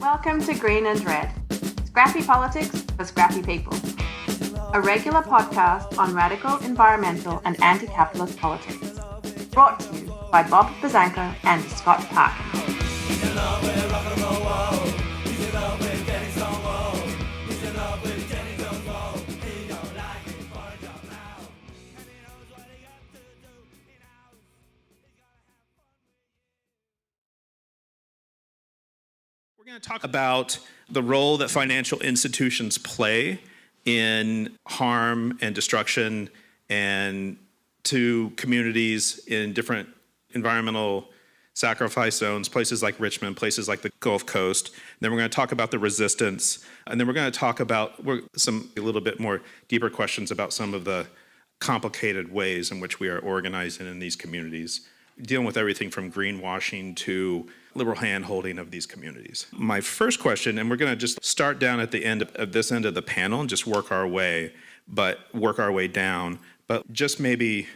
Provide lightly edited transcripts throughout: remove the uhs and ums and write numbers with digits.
Welcome to Green and Red, Scrappy Politics for Scrappy People, a regular podcast on radical environmental and anti-capitalist politics, brought to you by Bob Bazanko and Scott Parkin. We're going to talk about the role that financial institutions play in harm and destruction and to communities in different environmental sacrifice zones, places like Richmond, places like the Gulf Coast. And then we're going to talk about the resistance. And then we're going to talk about a little bit more deeper questions about some of the complicated ways in which we are organizing in these communities, dealing with everything from greenwashing to liberal hand-holding of these communities. My first question, and we're going to just start down at the end of this end of the panel and just work our way down. But just maybe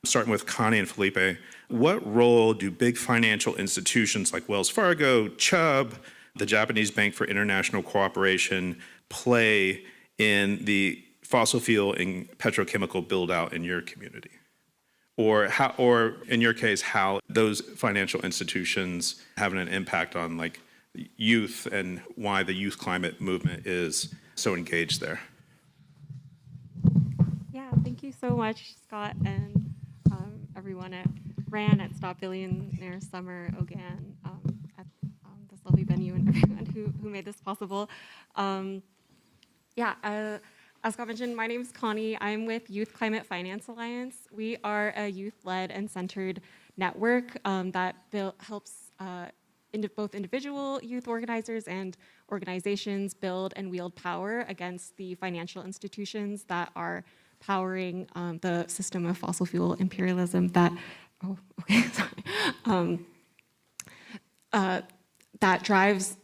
starting with Connie and Felipe, what role do big financial institutions like Wells Fargo, Chubb, the Japanese Bank for International Cooperation play in the fossil fuel and petrochemical build-out in your community? Or in your case, how those financial institutions having an impact on like youth and why the youth climate movement is so engaged there. Yeah, thank you so much, Scott, and everyone at RAN, at Stop Billionaire Summer, Ogan, at this lovely venue, and everyone who made this possible. As Scott mentioned, my name is Connie. I'm with Youth Climate Finance Alliance. We are a youth-led and centered network that helps both individual youth organizers and organizations build and wield power against the financial institutions that are powering the system of fossil fuel imperialism that drives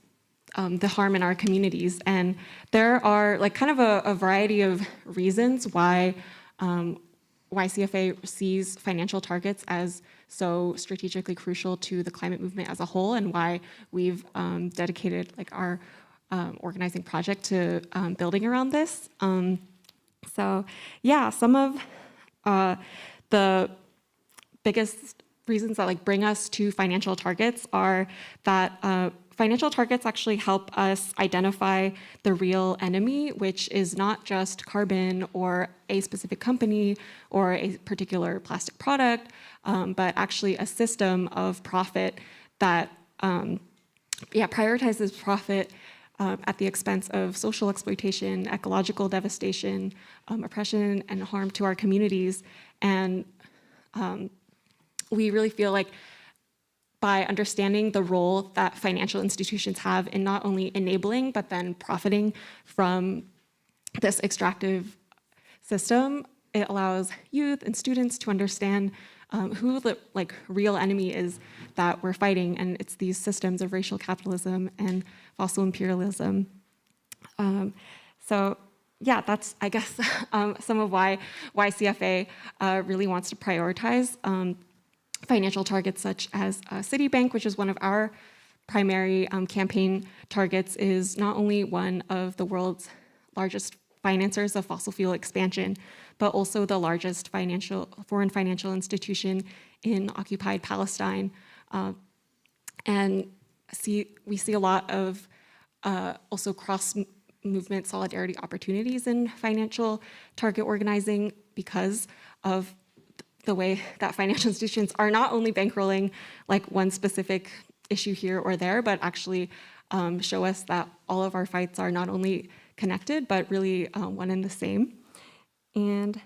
the harm in our communities. And there are like kind of a variety of reasons why CFA sees financial targets as so strategically crucial to the climate movement as a whole, and why we've dedicated like our organizing project to building around this. Some of the biggest reasons that like bring us to financial targets are that financial targets actually help us identify the real enemy, which is not just carbon or a specific company or a particular plastic product, but actually a system of profit that prioritizes profit at the expense of social exploitation, ecological devastation, oppression, and harm to our communities. And we really feel like by understanding the role that financial institutions have in not only enabling, but then profiting from this extractive system, it allows youth and students to understand who the real enemy is that we're fighting, and it's these systems of racial capitalism and fossil imperialism. That's, I guess, some of why CFA really wants to prioritize financial targets such as Citibank, which is one of our primary campaign targets, is not only one of the world's largest financiers of fossil fuel expansion, but also the largest foreign financial institution in occupied Palestine. And we see a lot of also cross-movement solidarity opportunities in financial target organizing because of the way that financial institutions are not only bankrolling like one specific issue here or there, but actually show us that all of our fights are not only connected, but really one and the same. And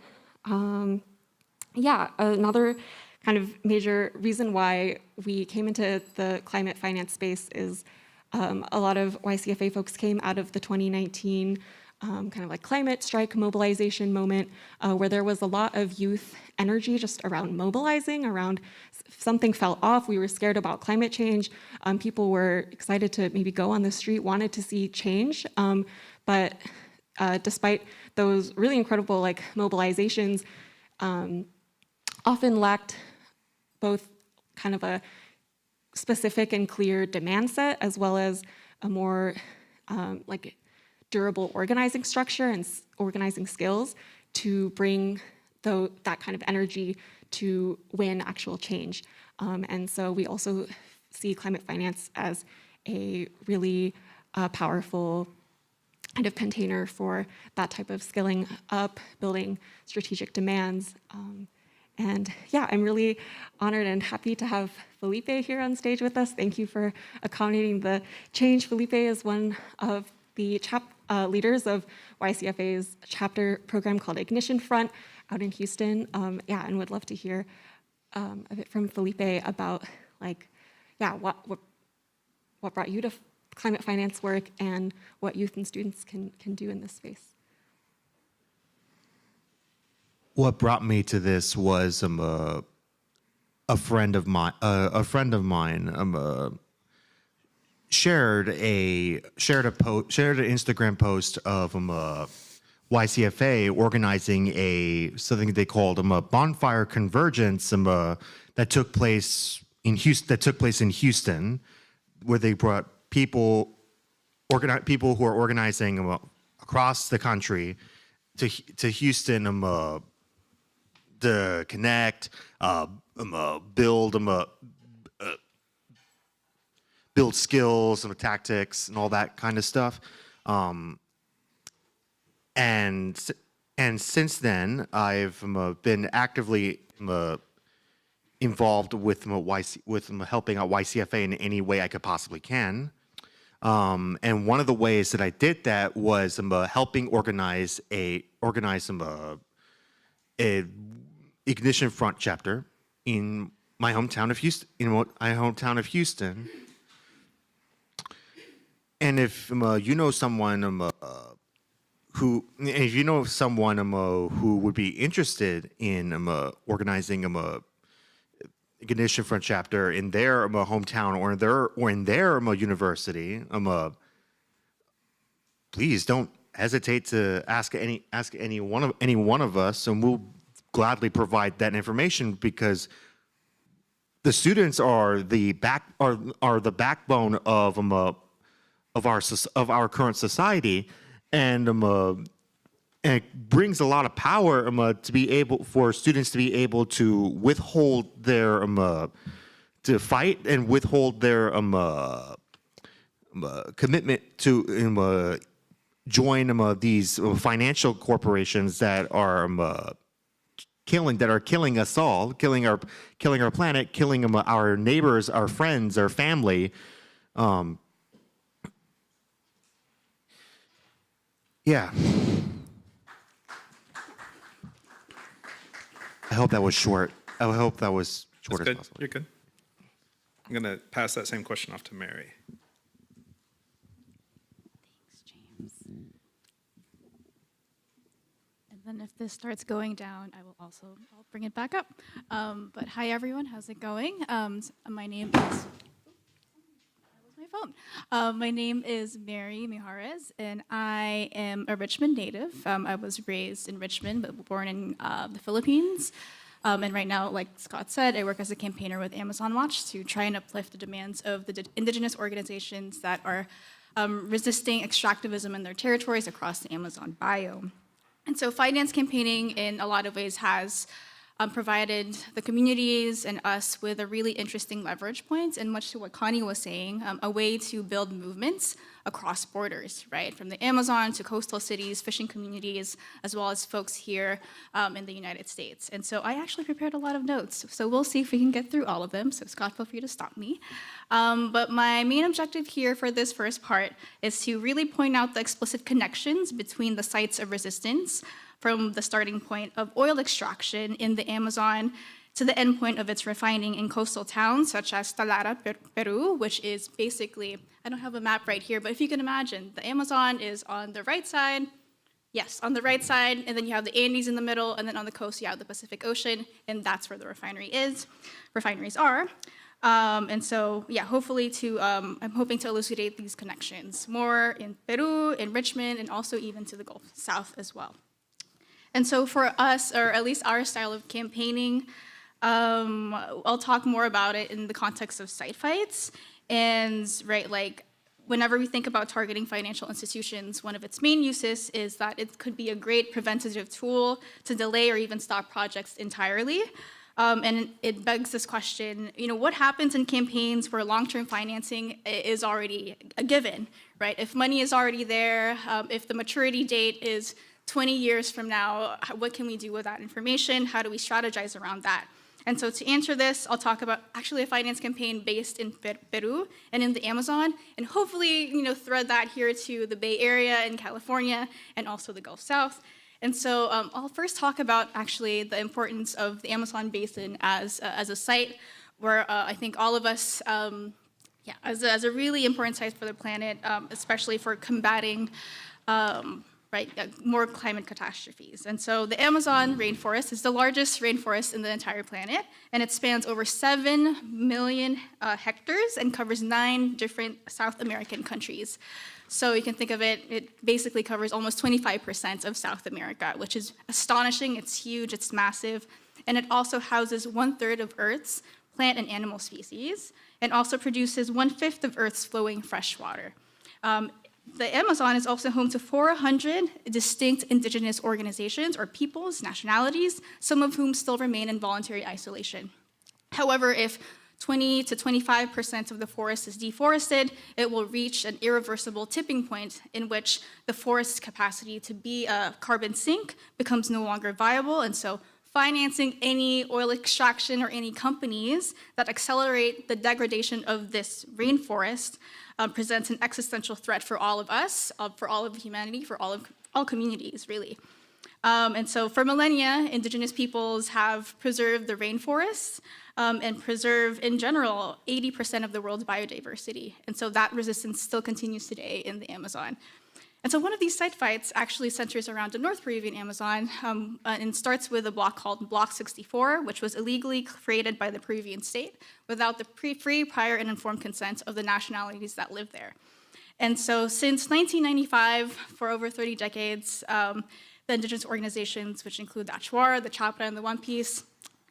another kind of major reason why we came into the climate finance space is a lot of YCFA folks came out of the 2019 kind of like climate strike mobilization moment where there was a lot of youth energy just around mobilizing, around something fell off, we were scared about climate change, people were excited to maybe go on the street, wanted to see change, but despite those really incredible like mobilizations, often lacked both kind of a specific and clear demand set as well as a more like durable organizing structure and organizing skills to bring that kind of energy to win actual change. And so we also see climate finance as a really powerful kind of container for that type of skilling up, building strategic demands. And yeah, I'm really honored and happy to have Felipe here on stage with us. Thank you for accommodating the change. Felipe is one of the leaders of YCFA's chapter program called Ignition Front out in Houston. Yeah, and would love to hear a bit from Felipe about what brought you to climate finance work and what youth and students can do in this space. What brought me to this was a friend of mine. Shared an Instagram post of YCFA organizing something they called a bonfire convergence that took place in Houston, where they brought people who are organizing across the country to Houston to connect, build skills and tactics and all that kind of stuff. And since then, I've been actively involved with helping out YCFA in any way I could possibly can. And one of the ways that I did that was helping organize a Ignition Front chapter in my hometown of Houston. And if you know someone who would be interested in organizing Ignition Front chapter in their hometown or in their university, please don't hesitate to ask any one of us, and we'll gladly provide that information, because the students are the backbone of our current society, and it brings a lot of power for students to be able to withhold their to fight and withhold their commitment to join these financial corporations that are killing us all, killing our planet, killing our neighbors, our friends, our family. Yeah. I hope that was short. I hope that was short as possible. You're good. I'm going to pass that same question off to Mary. Thanks, James. And then if this starts going down, I'll bring it back up. But hi, everyone. How's it going? My name is... my name is Mary Mijares, and I am a Richmond native. I was raised in Richmond, but born in the Philippines. And right now, like Scott said, I work as a campaigner with Amazon Watch to try and uplift the demands of the indigenous organizations that are resisting extractivism in their territories across the Amazon biome. And so finance campaigning, in a lot of ways, has provided the communities and us with a really interesting leverage point, and much to what Connie was saying, a way to build movements across borders, right? From the Amazon to coastal cities, fishing communities, as well as folks here in the United States. And so I actually prepared a lot of notes, so we'll see if we can get through all of them. So Scott, feel free to stop me. But my main objective here for this first part is to really point out the explicit connections between the sites of resistance from the starting point of oil extraction in the Amazon to the endpoint of its refining in coastal towns such as Talara, Peru, which is basically, I don't have a map right here, but if you can imagine, the Amazon is on the right side, yes, on the right side, and then you have the Andes in the middle, and then on the coast you have the Pacific Ocean, and that's where the refineries are. And so, yeah, hopefully I'm hoping to elucidate these connections more in Peru, in Richmond, and also even to the Gulf South as well. And so for us, or at least our style of campaigning, I'll talk more about it in the context of site fights. And right, like whenever we think about targeting financial institutions, one of its main uses is that it could be a great preventative tool to delay or even stop projects entirely. And it begs this question, what happens in campaigns where long-term financing is already a given, right? If money is already there, if the maturity date is 20 years from now, what can we do with that information? How do we strategize around that? And so to answer this, I'll talk about actually a finance campaign based in Peru and in the Amazon, and hopefully, thread that here to the Bay Area in California and also the Gulf South. And so I'll first talk about actually the importance of the Amazon basin as a site where I think all of us, as a really important site for the planet, especially for combating more climate catastrophes. And so the Amazon rainforest is the largest rainforest in the entire planet, and it spans over 7 million hectares and covers 9 different South American countries. So you can think of it basically covers almost 25% of South America, which is astonishing. It's huge, it's massive, and it also houses 1/3 of Earth's plant and animal species, and also produces 1/5 of Earth's flowing fresh water. The Amazon is also home to 400 distinct indigenous organizations or peoples, nationalities, some of whom still remain in voluntary isolation. However, if 20 to 25% of the forest is deforested, it will reach an irreversible tipping point in which the forest's capacity to be a carbon sink becomes no longer viable, and so financing any oil extraction or any companies that accelerate the degradation of this rainforest presents an existential threat for all of us, for all of humanity, for all communities, really. And so for millennia, indigenous peoples have preserved the rainforests and preserve, in general, 80% of the world's biodiversity. And so that resistance still continues today in the Amazon. And so one of these site fights actually centers around the North Peruvian Amazon and starts with a block called Block 64, which was illegally created by the Peruvian state without the free, prior, and informed consent of the nationalities that live there. And so since 1995, for over 30 decades, the indigenous organizations, which include the Achuar, the Chapra, and the One Piece,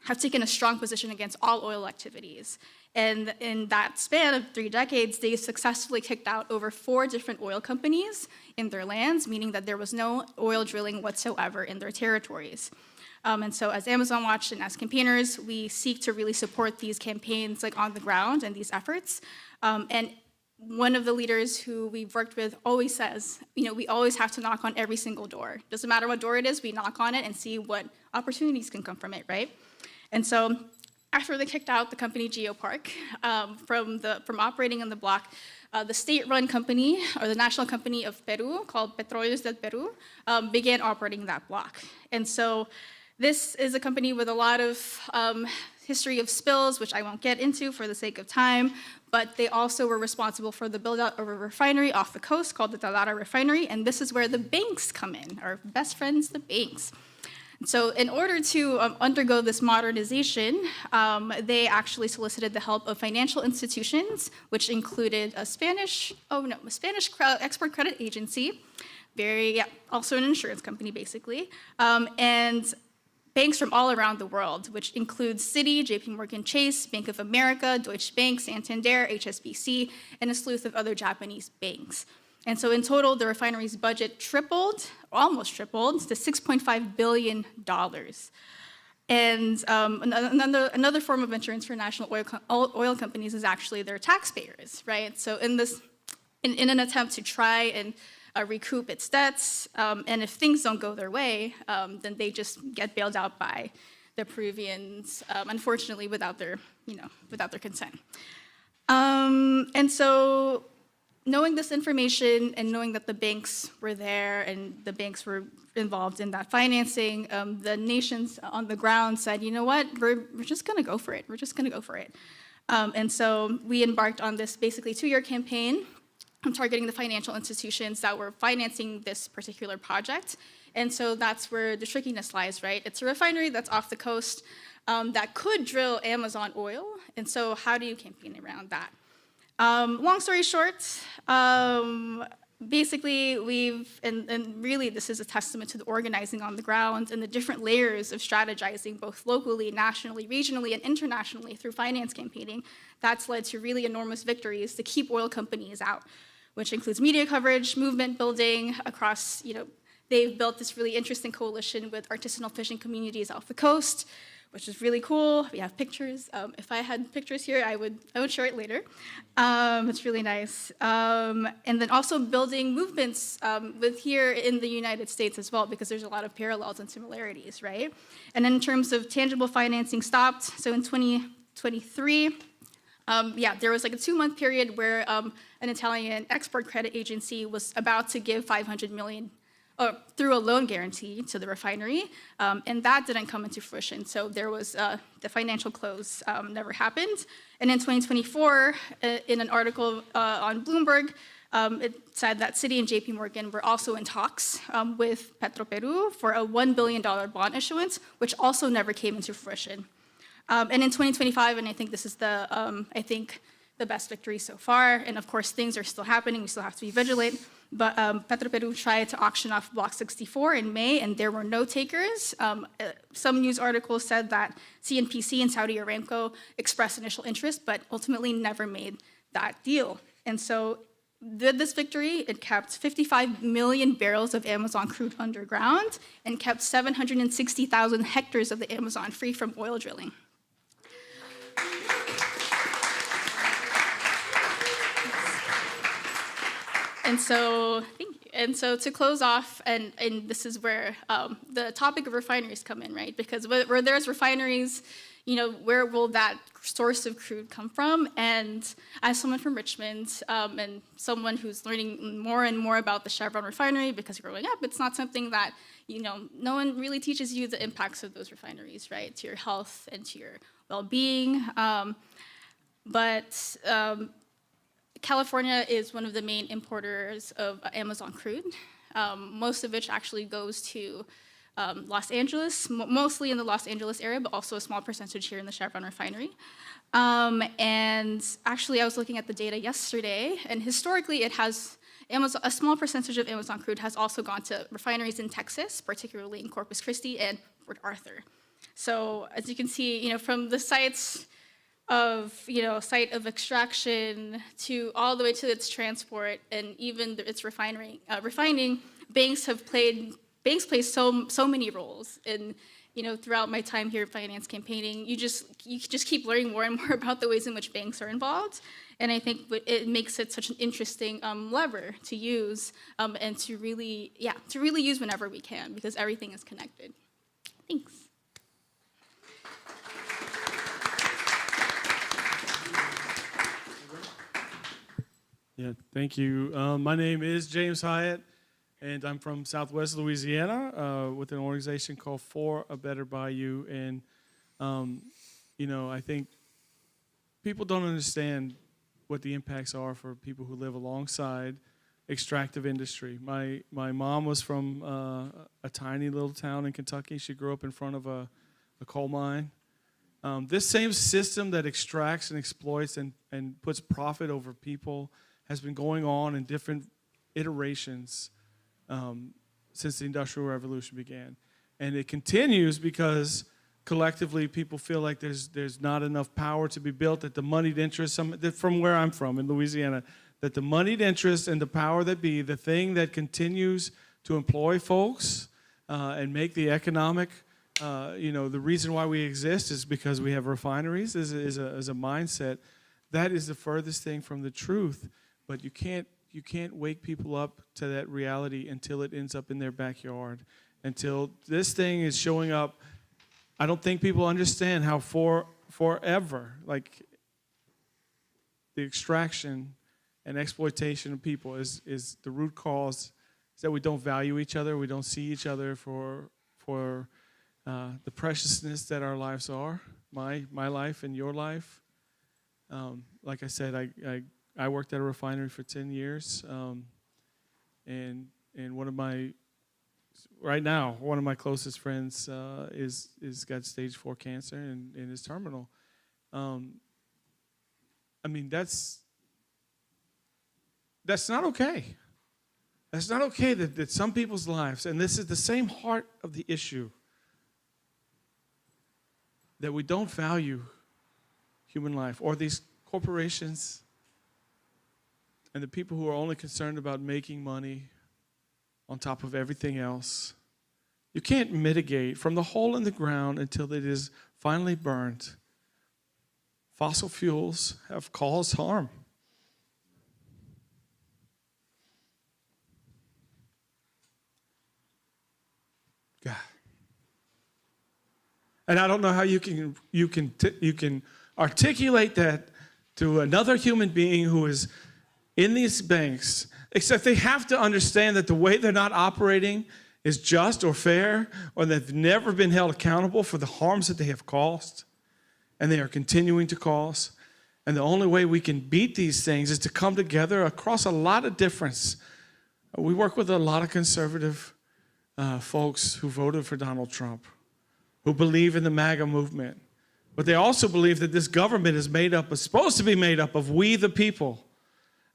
have taken a strong position against all oil activities. And in that span of 3 decades, they successfully kicked out over 4 different oil companies in their lands, meaning that there was no oil drilling whatsoever in their territories. And so as Amazon Watch and as campaigners, we seek to really support these campaigns on the ground and these efforts. And one of the leaders who we've worked with always says, we always have to knock on every single door. Doesn't matter what door it is, we knock on it and see what opportunities can come from it, right? And so after they kicked out the company GeoPark from operating in the block, the state-run company, or the national company of Peru, called Petróleos del Perú, began operating that block. And so this is a company with a lot of history of spills, which I won't get into for the sake of time, but they also were responsible for the build-out of a refinery off the coast called the Talara Refinery, and this is where the banks come in, our best friends, the banks. So in order to undergo this modernization, they actually solicited the help of financial institutions, which included a Spanish export credit agency, also an insurance company, basically, and banks from all around the world, which includes Citi, JP Morgan Chase, Bank of America, Deutsche Bank, Santander, HSBC, and a slew of other Japanese banks. And so in total, the refinery's budget almost tripled, to $6.5 billion. And another form of insurance for national oil companies is actually their taxpayers, right? So in an attempt to try and recoup its debts, and if things don't go their way, then they just get bailed out by the Peruvians, unfortunately without their consent. And so knowing this information and knowing that the banks were there and the banks were involved in that financing, the nations on the ground said, you know what, we're just gonna go for it. We're just gonna go for it. And so we embarked on this basically 2-year campaign targeting the financial institutions that were financing this particular project. And so that's where the trickiness lies, right? It's a refinery that's off the coast that could drill Amazon oil. And so how do you campaign around that? Long story short, basically and really this is a testament to the organizing on the ground and the different layers of strategizing both locally, nationally, regionally, and internationally through finance campaigning. That's led to really enormous victories to keep oil companies out. which includes media coverage, movement building across, they've built this really interesting coalition with artisanal fishing communities off the coast, which is really cool. We have pictures. If I had pictures here, I would share it later. It's really nice. And then also building movements with here in the United States as well, because there's a lot of parallels and similarities, right? And in terms of tangible financing stopped, so in 2023, there was like a 2-month period where an Italian export credit agency was about to give $500 million through a loan guarantee to the refinery, and that didn't come into fruition. So there was the financial close never happened. And in 2024, in an article on Bloomberg, it said that Citi and JP Morgan were also in talks with Petroperu for a $1 billion bond issuance, which also never came into fruition. And in 2025, and I think this is the best victory so far, and of course things are still happening, we still have to be vigilant, but Petroperu tried to auction off Block 64 in May, and there were no takers. Some news articles said that CNPC and Saudi Aramco expressed initial interest, but ultimately never made that deal. And so with this victory, it kept 55 million barrels of Amazon crude underground and kept 760,000 hectares of the Amazon free from oil drilling. And so, thank you. And so to close off, and this is where the topic of refineries come in, right? Because where there's refineries, where will that source of crude come from? And as someone from Richmond, and someone who's learning more and more about the Chevron refinery, because growing up, it's not something that, no one really teaches you the impacts of those refineries, right? To your health and to your well-being. But California is one of the main importers of Amazon crude, most of which actually goes to Los Angeles, mostly in the Los Angeles area, but also a small percentage here in the Chevron refinery. And actually, I was looking at the data yesterday, and historically, a small percentage of Amazon crude has also gone to refineries in Texas, particularly in Corpus Christi and Port Arthur. So as you can see, from the sites of site of extraction to all the way to its transport and even its refining, banks play so many roles. And throughout my time here finance campaigning, you just keep learning more and more about the ways in which banks are involved. And I think it makes it such an interesting lever to use and to really use whenever we can, because everything is connected. Thanks. Yeah, thank you. My name is James Hyatt, and I'm from Southwest Louisiana with an organization called For a Better Bayou. And, I think people don't understand what the impacts are for people who live alongside extractive industry. My mom was from a tiny little town in Kentucky. She grew up in front of a coal mine. This same system that extracts and exploits and puts profit over people has been going on in different iterations since the Industrial Revolution began. And it continues because collectively people feel like there's not enough power to be built, that the moneyed interest, from where I'm from in Louisiana, that the moneyed interest and the power that be, the thing that continues to employ folks and make the economic, the reason why we exist is because we have refineries, is a mindset. That is the furthest thing from the truth. But you can't wake people up to that reality until it ends up in their backyard, until this thing is showing up. I don't think people understand how forever, like the extraction and exploitation of people is the root cause, is that we don't value each other, we don't see each other for the preciousness that our lives are, my life and your life. Like I said, I worked at a refinery for 10 years, and one of my closest friends is got stage 4 cancer and is terminal. That's not okay. That's not okay that some people's lives, and this is the same heart of the issue, that we don't value human life, or these corporations and the people who are only concerned about making money on top of everything else. You can't mitigate from the hole in the ground until it is finally burnt. Fossil fuels have caused harm. God. And I don't know how you can articulate that to another human being who is in these banks, except they have to understand that the way they're not operating is just or fair, or they've never been held accountable for the harms that they have caused, and they are continuing to cause. And the only way we can beat these things is to come together across a lot of difference. We work with a lot of conservative folks who voted for Donald Trump, who believe in the MAGA movement. But they also believe that this government is supposed to be made up of we the people.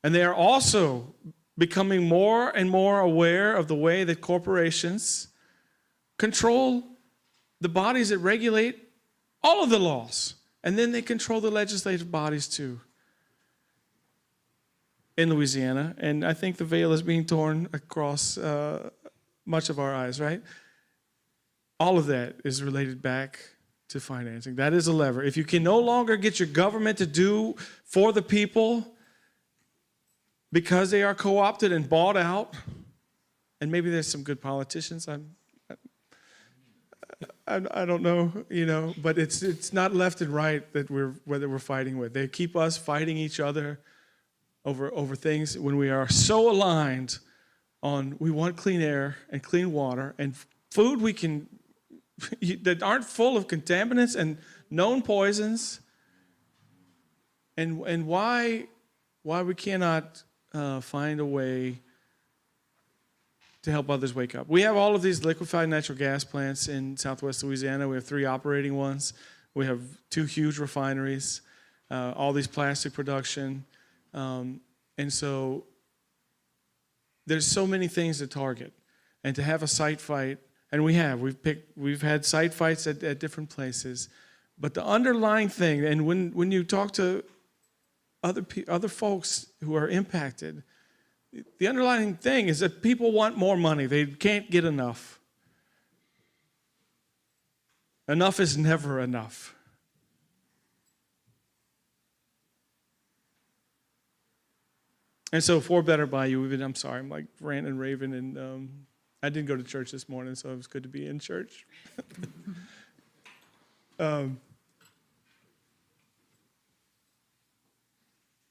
And they are also becoming more and more aware of the way that corporations control the bodies that regulate all of the laws. And then they control the legislative bodies too in Louisiana. And I think the veil is being torn across much of our eyes, right? All of that is related back to financing. That is a lever. If you can no longer get your government to do for the people because they are co-opted and bought out, and maybe there's some good politicians, I don't know, but it's not left and right that we're fighting with. They keep us fighting each other over things when we are so aligned on we want clean air and clean water and food that aren't full of contaminants and known poisons, and why we cannot find a way to help others wake up. We have all of these liquefied natural gas plants in Southwest Louisiana. We have 3 operating ones. We have 2 huge refineries, all these plastic production. And so there's so many things to target. And to have a site fight, and we've had site fights at different places. But the underlying thing, and when you talk to other folks who are impacted, the underlying thing is that people want more money. They can't get enough. Enough is never enough. And so for Better By You, I'm sorry, I'm like ranting and raving, and I didn't go to church this morning, so it was good to be in church.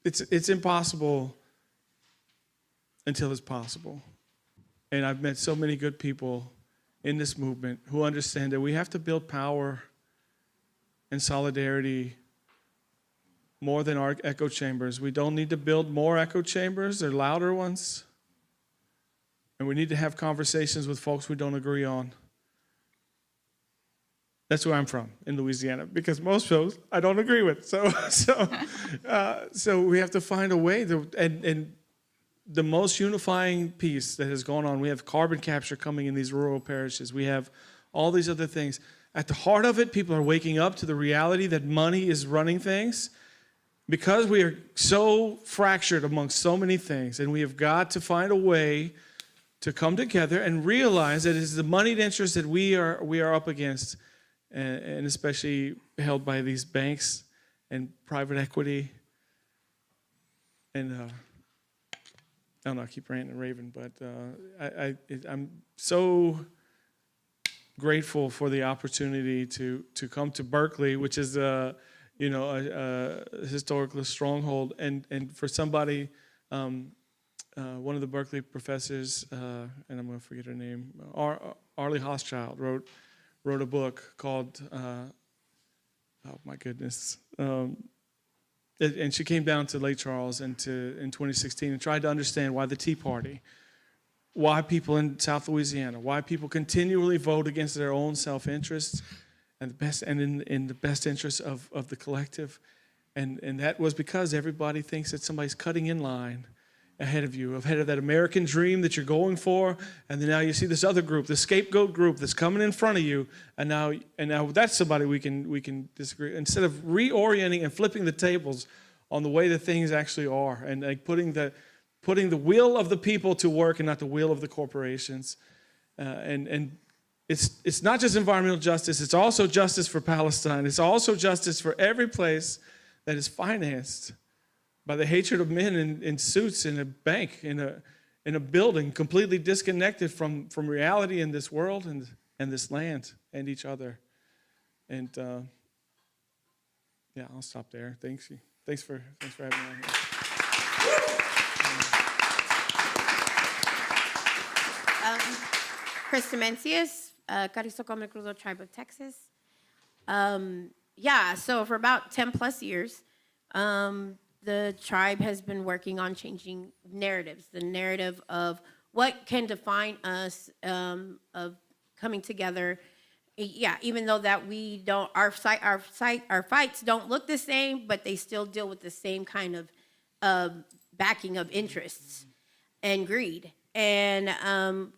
It's impossible until it's possible. And I've met so many good people in this movement who understand that we have to build power and solidarity more than our echo chambers. We don't need to build more echo chambers, they're louder ones. And we need to have conversations with folks we don't agree on. That's where I'm from, in Louisiana, because most folks I don't agree with. So we have to find a way to, and the most unifying piece that has gone on, we have carbon capture coming in these rural parishes. We have all these other things. At the heart of it, people are waking up to the reality that money is running things because we are so fractured amongst so many things, and we have got to find a way to come together and realize that it is the moneyed interests that we are up against, and especially held by these banks and private equity. And I don't know, I keep ranting and raving, but I'm so grateful for the opportunity to come to Berkeley, which is a historical stronghold, and for somebody, one of the Berkeley professors, and I'm going to forget her name, Arlie Hochschild wrote a book called, oh my goodness, and she came down to Lake Charles in 2016 and tried to understand why the Tea Party, why people in South Louisiana, why people continually vote against their own self-interest and in the best interest of the collective. And that was because everybody thinks that somebody's cutting in line ahead of you, ahead of that American dream that you're going for, and then now you see this other group, the scapegoat group that's coming in front of you, and now that's somebody we can disagree. Instead of reorienting and flipping the tables on the way that things actually are, and like putting the putting the will of the people to work and not the will of the corporations. And it's not just environmental justice, it's also justice for Palestine. It's also justice for every place that is financed by the hatred of men in suits in a bank, in a building, completely disconnected from reality in this world and this land and each other. And yeah, I'll stop there. Thanks for having me on here. Christa Mancias, Carrizo Comecrudo tribe of Texas. Yeah, so for about 10 plus years, the tribe has been working on changing narratives, the narrative of what can define us, of coming together. Yeah, even though that we don't, our fights don't look the same, but they still deal with the same kind of backing of interests and greed. And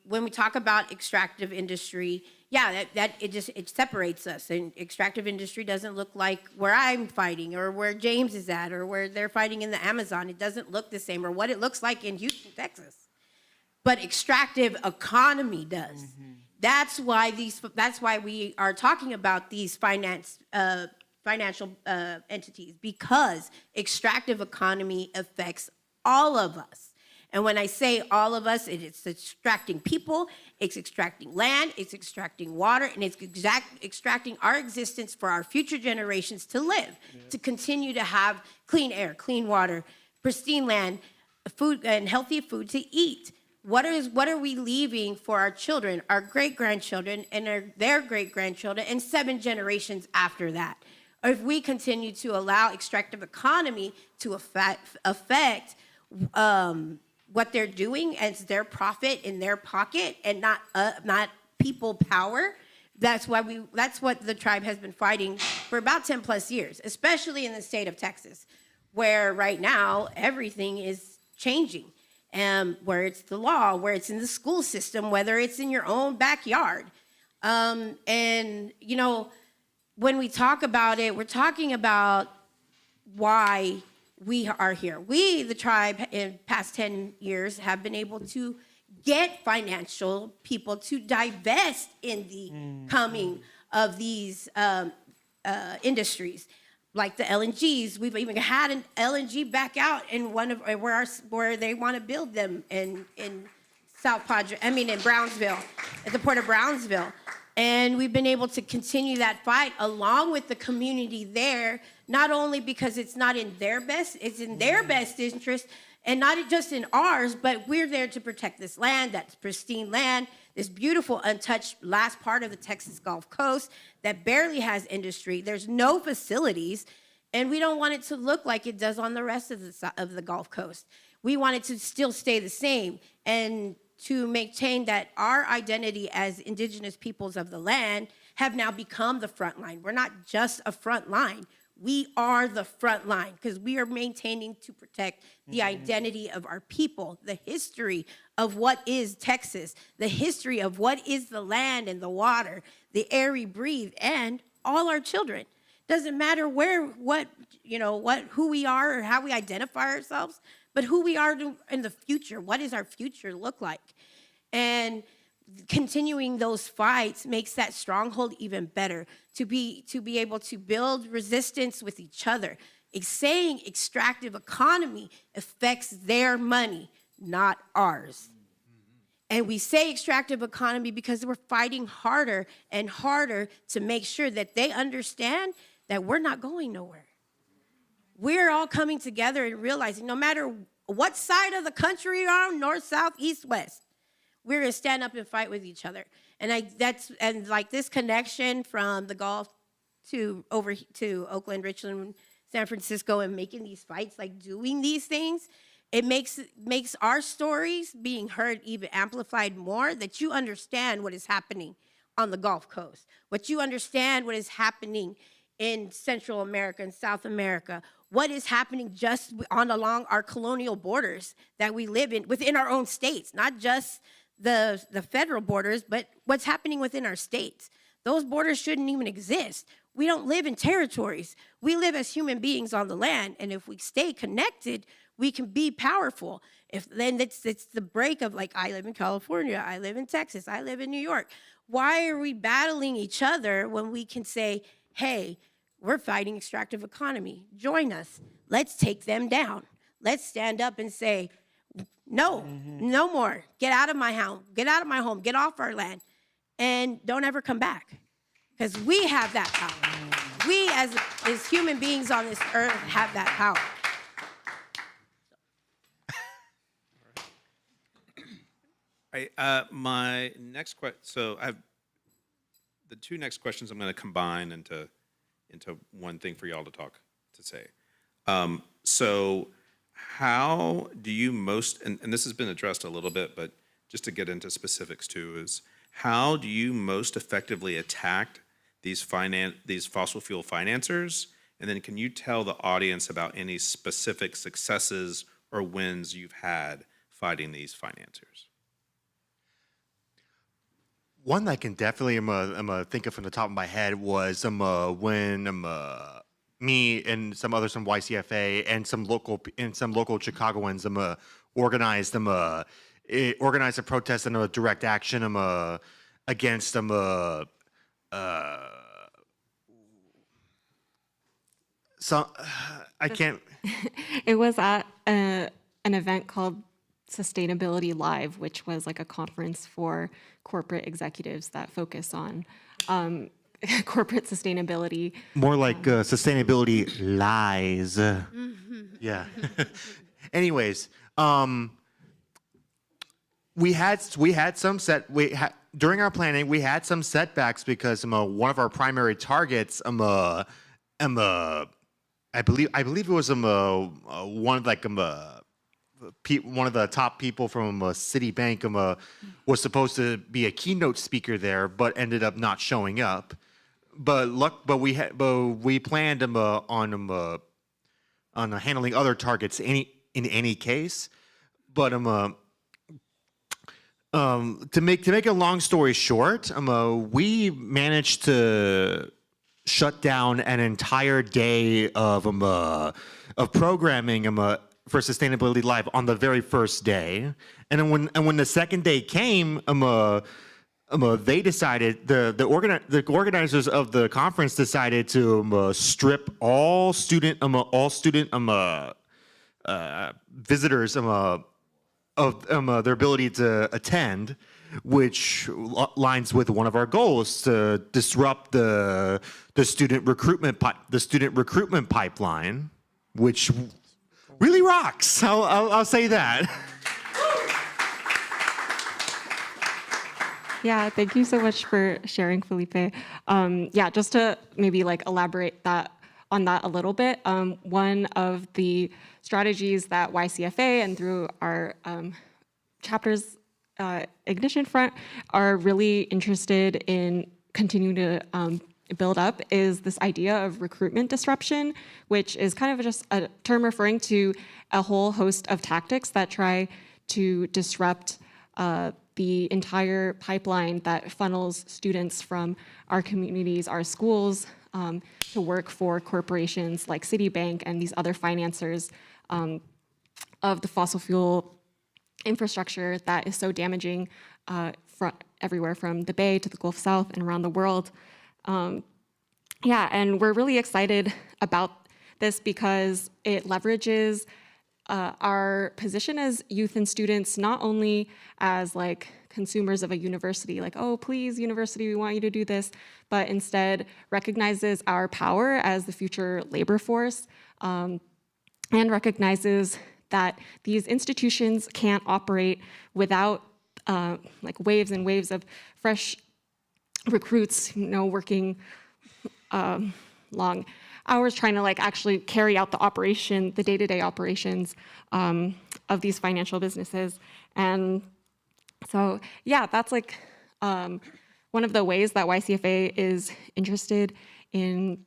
when we talk about extractive industry, yeah, it separates us. And extractive industry doesn't look like where I'm fighting or where James is at or where they're fighting in the Amazon. It doesn't look the same, or what it looks like in Houston, Texas. But extractive economy does. Mm-hmm. That's why we are talking about these financial entities, because extractive economy affects all of us. And when I say all of us, it's extracting people, it's extracting land, it's extracting water, and it's extracting our existence for our future generations to live, to continue to have clean air, clean water, pristine land, food, and healthy food to eat. What are we leaving for our children, our great-grandchildren, and their great-grandchildren, and 7 generations after that? Or if we continue to allow extractive economy to affect what they're doing as their profit in their pocket and not people power, that's what the tribe has been fighting for about 10 plus years, especially in the state of Texas, where right now everything is changing. Where it's the law, where it's in the school system, whether it's in your own backyard. And, you know, when we talk about it, we're talking about why we are here. We, the tribe, in past 10 years, have been able to get financial people to divest in the coming of these industries. Like the LNGs, we've even had an LNG back out in one of where they want to build them in Brownsville, at the port of Brownsville. And we've been able to continue that fight along with the community there, not only because it's not in their best, it's in their best interest, and not just in ours, but we're there to protect this land, that's pristine land, this beautiful, untouched last part of the Texas Gulf Coast that barely has industry. There's no facilities, and we don't want it to look like it does on the rest of the Gulf Coast. We want it to still stay the same, and to maintain that our identity as indigenous peoples of the land have now become the front line. We're not just a front line. We are the front line because we are maintaining to protect the identity of our people, the history of what is Texas, the history of what is the land and the water, the air we breathe, and all our children. Doesn't matter who we are or how we identify ourselves, but who we are in the future. What does our future look like? And continuing those fights makes that stronghold even better, to be able to build resistance with each other. Saying extractive economy affects their money, not ours. And we say extractive economy because we're fighting harder and harder to make sure that they understand that we're not going nowhere. We're all coming together and realizing no matter what side of the country you're on, north, south, east, west, we're gonna stand up and fight with each other. And like this connection from the Gulf to over to Oakland, Richmond, San Francisco, and making these fights, like doing these things, it makes our stories being heard even amplified more, that you understand what is happening on the Gulf Coast, what you understand what is happening in Central America and South America, what is happening just along our colonial borders that we live in, within our own states, not just the federal borders, but what's happening within our states. Those borders shouldn't even exist. We don't live in territories. We live as human beings on the land, and if we stay connected, we can be powerful. If then it's the break of like, I live in California, I live in Texas, I live in New York. Why are we battling each other when we can say, hey, we're fighting extractive economy. Join us. Let's take them down. Let's stand up and say, no, no more. Get out of my home. Get out of my home. Get off our land. And don't ever come back. Because we have that power. We as human beings on this earth have that power. My next question, so I have the two next questions I'm going to combine into one thing for y'all to say. So how do you most, and this has been addressed a little bit, but just to get into specifics too, is how do you most effectively attack these fossil fuel financiers? And then can you tell the audience about any specific successes or wins you've had fighting these financiers? One that I can definitely think of from the top of my head was when me and some others from YCFA and some local Chicagoans organized a protest and a direct action against I can't. It was at an event called Sustainability Live, which was like a conference for corporate executives that focus on corporate sustainability. More like sustainability lies. Yeah. Anyways, during our planning we had some setbacks because one of our primary targets I believe it was one of the top people from Citibank was supposed to be a keynote speaker there, but ended up not showing up. But we planned on handling other targets in any case. But to make a long story short, we managed to shut down an entire day of programming for Sustainability Live on the very first day, and then when the second day came, they decided the organizers of the conference decided to strip all student visitors of their ability to attend, which lines with one of our goals to disrupt the student recruitment pipeline, which really rocks. I'll say that. Yeah, thank you so much for sharing, Felipe. Yeah, just to maybe like elaborate on that a little bit. One of the strategies that YCFA and through our chapters Ignition Front are really interested in continuing to build up is this idea of recruitment disruption, which is kind of just a term referring to a whole host of tactics that try to disrupt the entire pipeline that funnels students from our communities, our schools, to work for corporations like Citibank and these other financiers of the fossil fuel infrastructure that is so damaging everywhere from the Bay to the Gulf South and around the world. Yeah, and we're really excited about this because it leverages our position as youth and students, not only as like consumers of a university, like, oh, please, university, we want you to do this, but instead recognizes our power as the future labor force and recognizes that these institutions can't operate without like waves and waves of fresh recruits, working long hours trying to like actually carry out the day-to-day operations of these financial businesses. And so, yeah, that's like one of the ways that YCFA is interested in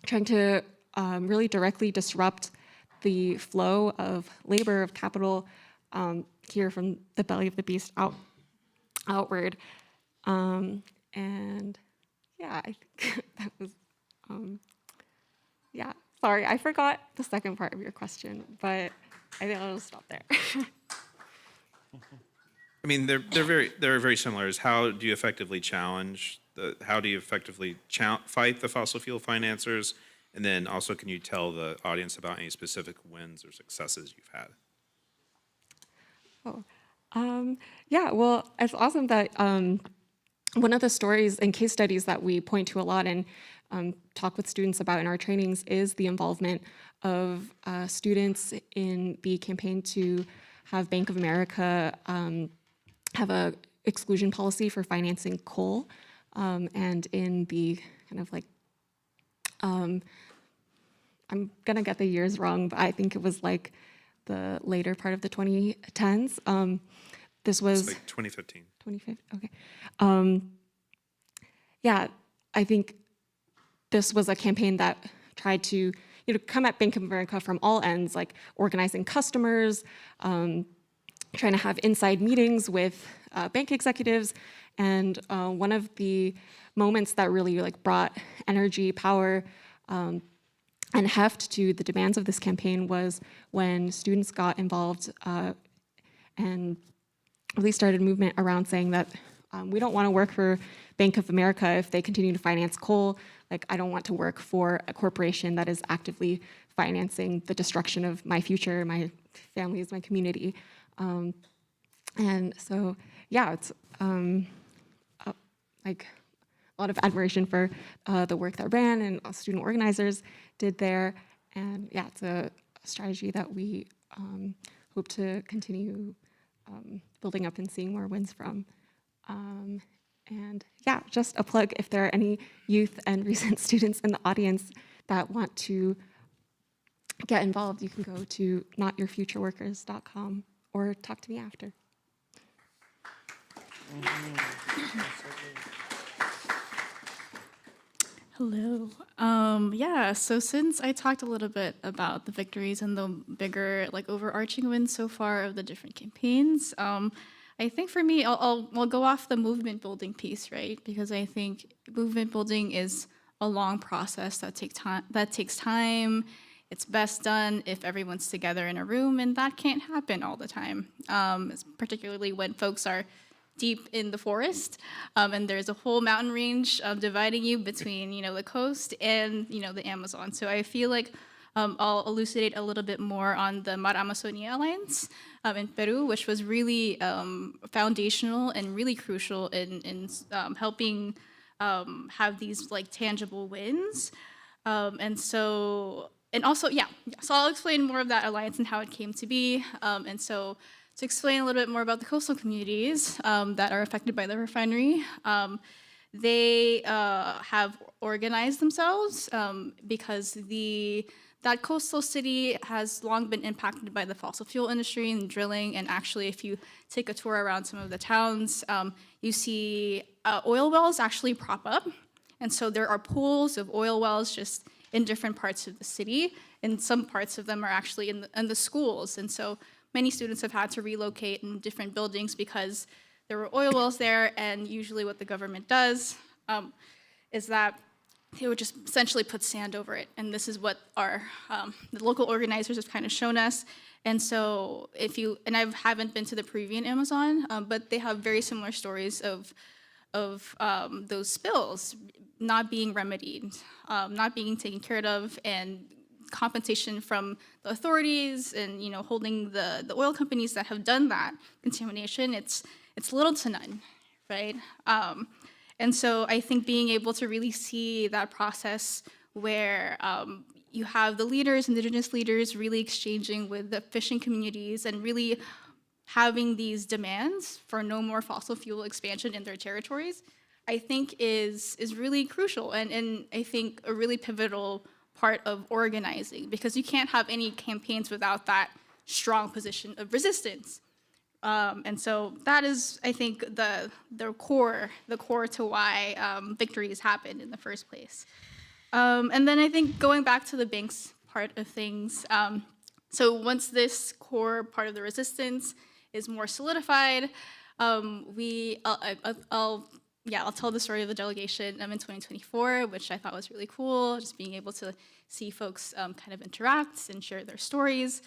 trying to really directly disrupt the flow of labor, of capital here from the belly of the beast outward. And yeah, I think that was, yeah, sorry, I forgot the second part of your question, but I think I'll stop there. I mean, they're very similar. Is how do you effectively challenge how do you effectively fight the fossil fuel financiers? And then also, can you tell the audience about any specific wins or successes you've had? Yeah, well, it's awesome that one of the stories and case studies that we point to a lot and talk with students about in our trainings is the involvement of students in the campaign to have Bank of America have a exclusion policy for financing coal, and in the kind of like, I'm gonna get the years wrong, but I think it was like the later part of the 2010s. This was like 2015. 2015. Okay. Yeah, I think this was a campaign that tried to come at Bank of America from all ends, like organizing customers, trying to have inside meetings with bank executives. And one of the moments that really like brought energy, power, and heft to the demands of this campaign was when students got involved and really started a movement around saying that we don't want to work for Bank of America if they continue to finance coal. Like, I don't want to work for a corporation that is actively financing the destruction of my future, my families, my community. And so, yeah, it's like a lot of admiration for the work that RAN and student organizers did there. And yeah, it's a strategy that we hope to continue building up and seeing more wins from. And yeah, just a plug, if there are any youth and recent students in the audience that want to get involved, you can go to notyourfutureworkers.com or talk to me after. Hello. Yeah, so since I talked a little bit about the victories and the bigger, like, overarching wins so far of the different campaigns, I think for me, I'll go off the movement building piece, right? Because I think movement building is a long process that takes time. It's best done if everyone's together in a room, and that can't happen all the time, particularly when folks are deep in the forest, and there's a whole mountain range dividing you between, the coast and, the Amazon. So I feel like I'll elucidate a little bit more on the Mar Amazonia Alliance in Peru, which was really foundational and really crucial in helping have these like tangible wins. So I'll explain more of that alliance and how it came to be. And so to explain a little bit more about the coastal communities that are affected by the refinery, they have organized themselves because that coastal city has long been impacted by the fossil fuel industry and drilling. And actually, if you take a tour around some of the towns, you see oil wells actually prop up. And so there are pools of oil wells just in different parts of the city. And some parts of them are actually in the schools. And so many students have had to relocate in different buildings because there were oil wells there. And usually what the government does is that they would just essentially put sand over it. And this is what the local organizers have kind of shown us. And so I haven't been to the Peruvian Amazon, but they have very similar stories of those spills not being remedied, not being taken care of, and compensation from the authorities and, holding the oil companies that have done that contamination, it's little to none, right? And so I think being able to really see that process where you have the leaders, indigenous leaders, really exchanging with the fishing communities and really having these demands for no more fossil fuel expansion in their territories, I think is really crucial and I think a really pivotal part of organizing, because you can't have any campaigns without that strong position of resistance. And so that is, I think, the core to why victories happened in the first place. And then I think going back to the banks part of things, so once this core part of the resistance is more solidified, I'll tell the story of the delegation in 2024, which I thought was really cool, just being able to see folks kind of interact and share their stories.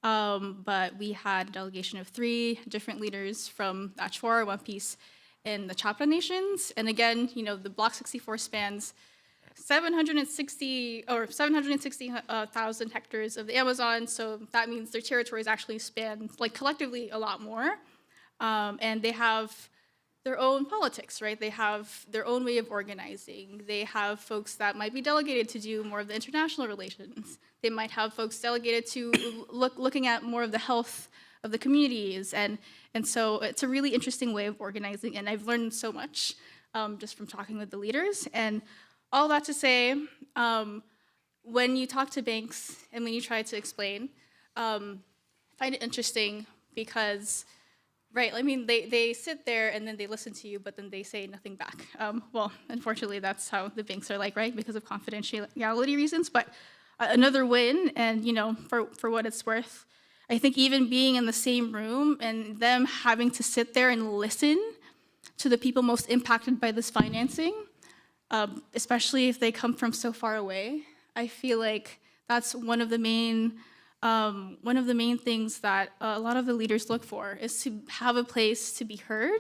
but we had a delegation of 3 different leaders from Achwar, One Piece, and the Chapra Nations. And again, the Block 64 spans 760,000 hectares of the Amazon, so that means their territories actually span, collectively, a lot more. And they have their own politics, right? They have their own way of organizing. They have folks that might be delegated to do more of the international relations. They might have folks delegated to looking at more of the health of the communities. And so it's a really interesting way of organizing, and I've learned so much just from talking with the leaders. And all that to say, when you talk to banks and when you try to explain, I find it interesting because, right, I mean, they sit there and then they listen to you, but then they say nothing back. Well, unfortunately, that's how the banks are like, right, because of confidentiality reasons. But another win, and, for what it's worth, I think even being in the same room and them having to sit there and listen to the people most impacted by this financing, especially if they come from so far away, I feel like that's one of the main things that a lot of the leaders look for, is to have a place to be heard.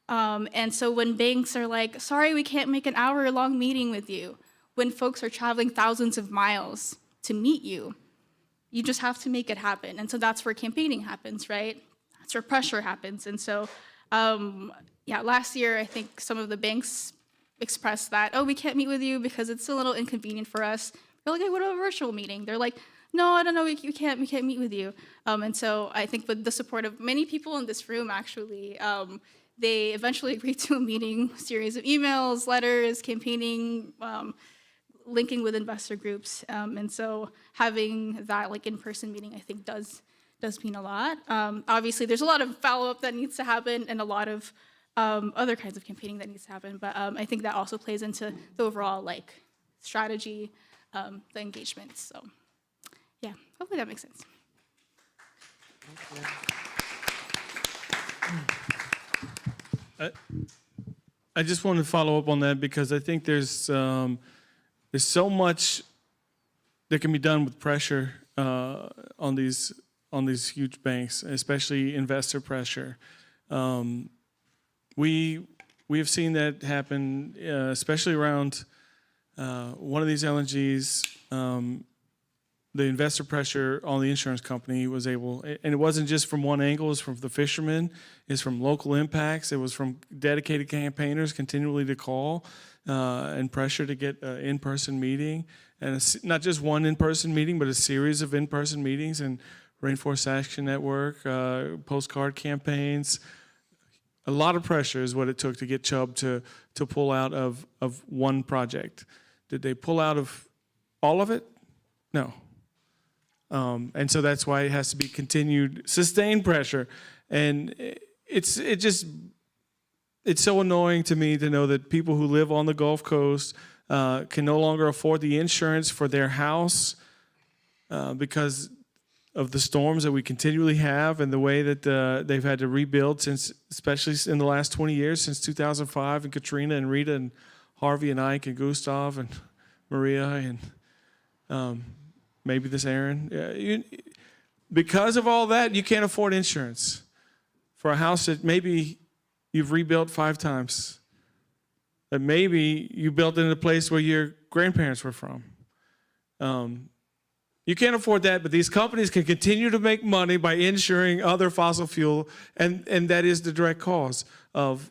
And so when banks are like, sorry, we can't make an hour-long meeting with you, when folks are traveling thousands of miles to meet you, you just have to make it happen. And so that's where campaigning happens, right? That's where pressure happens. And so, last year, I think some of the banks expressed that, oh, we can't meet with you because it's a little inconvenient for us. We're like, hey, what about a virtual meeting? They're like, no, I don't know, we can't meet with you. And so I think with the support of many people in this room, actually, they eventually agreed to a meeting, series of emails, letters, campaigning, linking with investor groups. And so having that in-person meeting, I think does mean a lot. Obviously, there's a lot of follow-up that needs to happen and a lot of other kinds of campaigning that needs to happen. But I think that also plays into the overall strategy, the engagement. So yeah, hopefully that makes sense. I just want to follow up on that because I think there's so much that can be done with pressure on these huge banks, especially investor pressure. We have seen that happen, especially around one of these LNGs. The investor pressure on the insurance company was able, and it wasn't just from one angle, it was from the fishermen, it's from local impacts, it was from dedicated campaigners continually to call and pressure to get an in-person meeting, and not just one in-person meeting, but a series of in-person meetings and Rainforest Action Network, postcard campaigns. A lot of pressure is what it took to get Chubb to pull out of one project. Did they pull out of all of it? No. And so that's why it has to be continued, sustained pressure. And it's so annoying to me to know that people who live on the Gulf Coast can no longer afford the insurance for their house because of the storms that we continually have and the way that they've had to rebuild since, especially in the last 20 years, since 2005 and Katrina and Rita and Harvey and Ike and Gustav and Maria and maybe this Aaron. Because of all that, you can't afford insurance for a house that maybe you've rebuilt 5 times, that maybe you built in a place where your grandparents were from. You can't afford that, but these companies can continue to make money by insuring other fossil fuel, and that is the direct cause of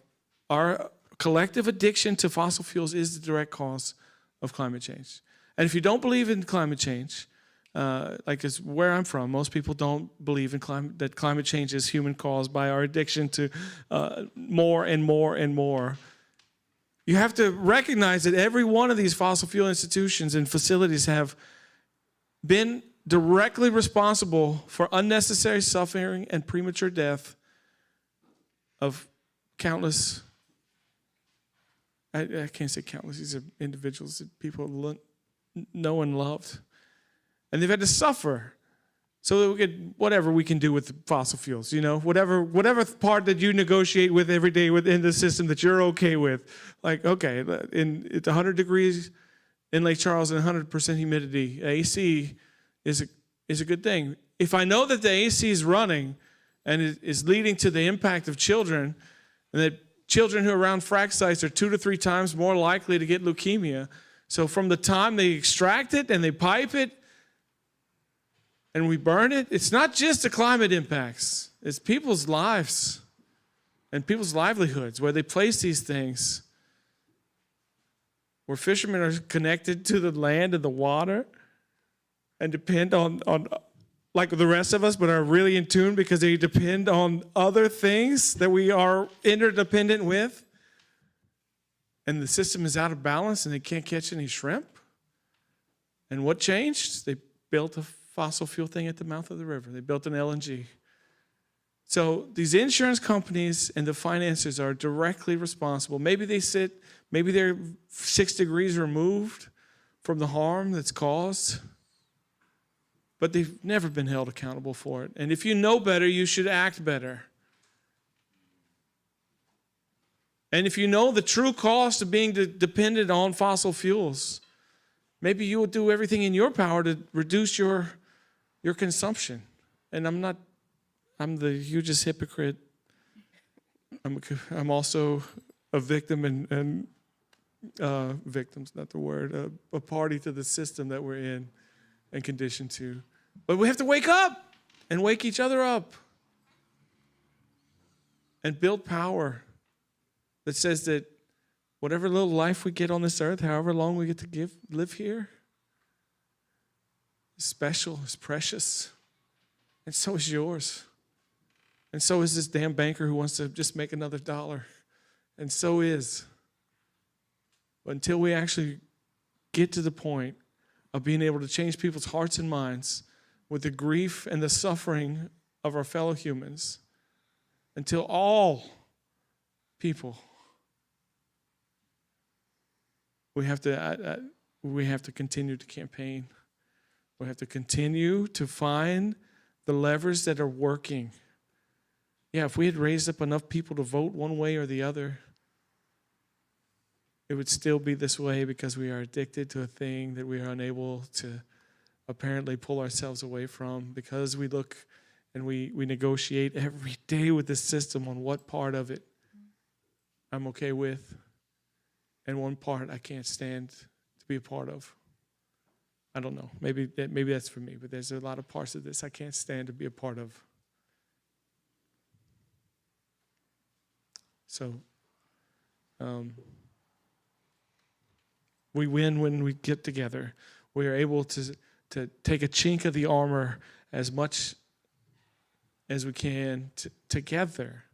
our collective addiction to fossil fuels is the direct cause of climate change. And if you don't believe in climate change, it's where I'm from, most people don't believe in that climate change is human caused by our addiction to more and more and more. You have to recognize that every one of these fossil fuel institutions and facilities have been directly responsible for unnecessary suffering and premature death of countless, I can't say countless, these are individuals that people know and loved. And they've had to suffer so that we could, whatever we can do with fossil fuels, whatever part that you negotiate with every day within the system that you're okay with. Okay, it's 100 degrees in Lake Charles and 100% humidity. AC is a good thing. If I know that the AC is running and it is leading to the impact of children, and that children who are around frac sites are 2 to 3 times more likely to get leukemia. So from the time they extract it and they pipe it and we burn it, it's not just the climate impacts. It's people's lives and people's livelihoods where they place these things, where fishermen are connected to the land and the water and depend on like the rest of us, but are really in tune because they depend on other things that we are interdependent with. And the system is out of balance and they can't catch any shrimp. And what changed? They built a fossil fuel thing at the mouth of the river. They built an LNG. So these insurance companies and the financiers are directly responsible. Maybe they're 6 degrees removed from the harm that's caused, but they've never been held accountable for it. And if you know better, you should act better. And if you know the true cost of being dependent on fossil fuels, maybe you will do everything in your power to reduce your consumption. And I'm the hugest hypocrite. I'm also a victim and victim's not the word, a party to the system that we're in and conditioned to. But we have to wake up and wake each other up and build power that says that whatever little life we get on this earth, however long we get to live here, is special, is precious, and so is yours. And so is this damn banker who wants to just make another dollar. And so is. But until we actually get to the point of being able to change people's hearts and minds with the grief and the suffering of our fellow humans, until all people, we have to continue to campaign. We have to continue to find the levers that are working. Yeah, if we had raised up enough people to vote one way or the other, it would still be this way because we are addicted to a thing that we are unable to apparently pull ourselves away from, because we look and we negotiate every day with the system on what part of it I'm okay with and one part I can't stand to be a part of. I don't know. Maybe that's for me, but there's a lot of parts of this I can't stand to be a part of. So we win when we get together. We are able to take a chink of the armor as much as we can together.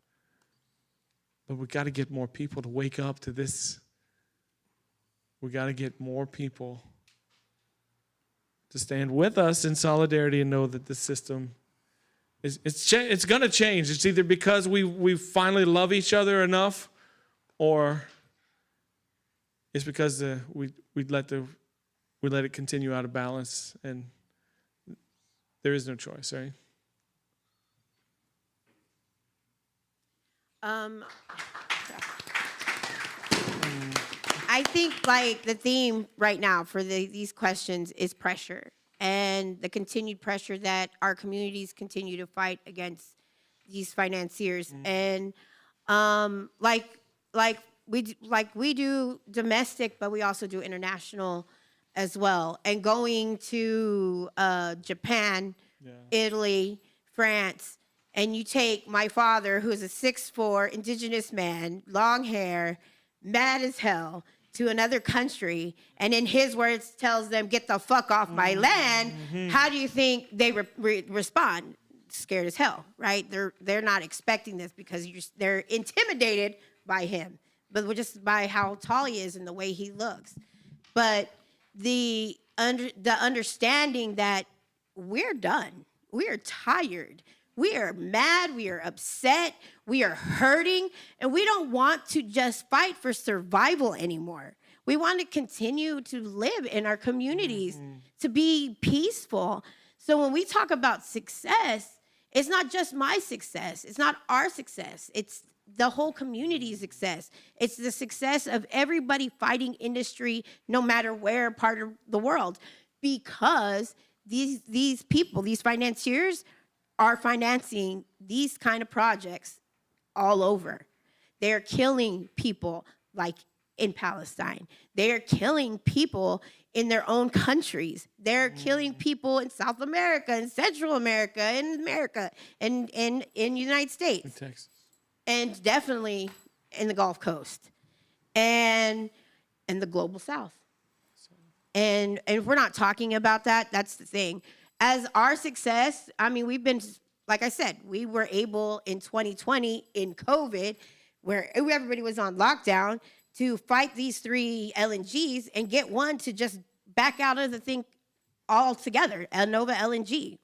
But we've got to get more people to wake up to this. We've got to get more people to stand with us in solidarity and know that the system it's going to change. It's either because we finally love each other enough, or it's because we let it continue out of balance, and there is no choice, right? I think like the theme right now for these questions is pressure, and the continued pressure that our communities continue to fight against these financiers. And like we do domestic, but we also do international as well. And going to Japan, Italy, France, and you take my father, who is a 6'4" indigenous man, long hair, mad as hell, to another country, and in his words tells them, get the fuck off my land, how do you think they respond? Scared as hell, right? They're not expecting this because they're intimidated by him, but just by how tall he is and the way he looks. But the understanding that we're done, we are tired, we are mad, we are upset, we are hurting, and we don't want to just fight for survival anymore. We want to continue to live in our communities, to be peaceful. So when we talk about success, it's not just my success, it's not our success, it's the whole community's success. It's the success of everybody fighting industry, no matter where part of the world, because these people, these financiers, are financing these kind of projects all over. They're killing people like in Palestine. They're killing people in their own countries. They're killing people in South America, and Central America, and in the United States. In Texas. And definitely in the Gulf Coast. And in the global South. And if we're not talking about that, that's the thing. As our success, I mean, we've been, like I said, we were able in 2020 in COVID, where everybody was on lockdown, to fight these 3 LNGs and get one to just back out of the thing altogether, Nova LNG.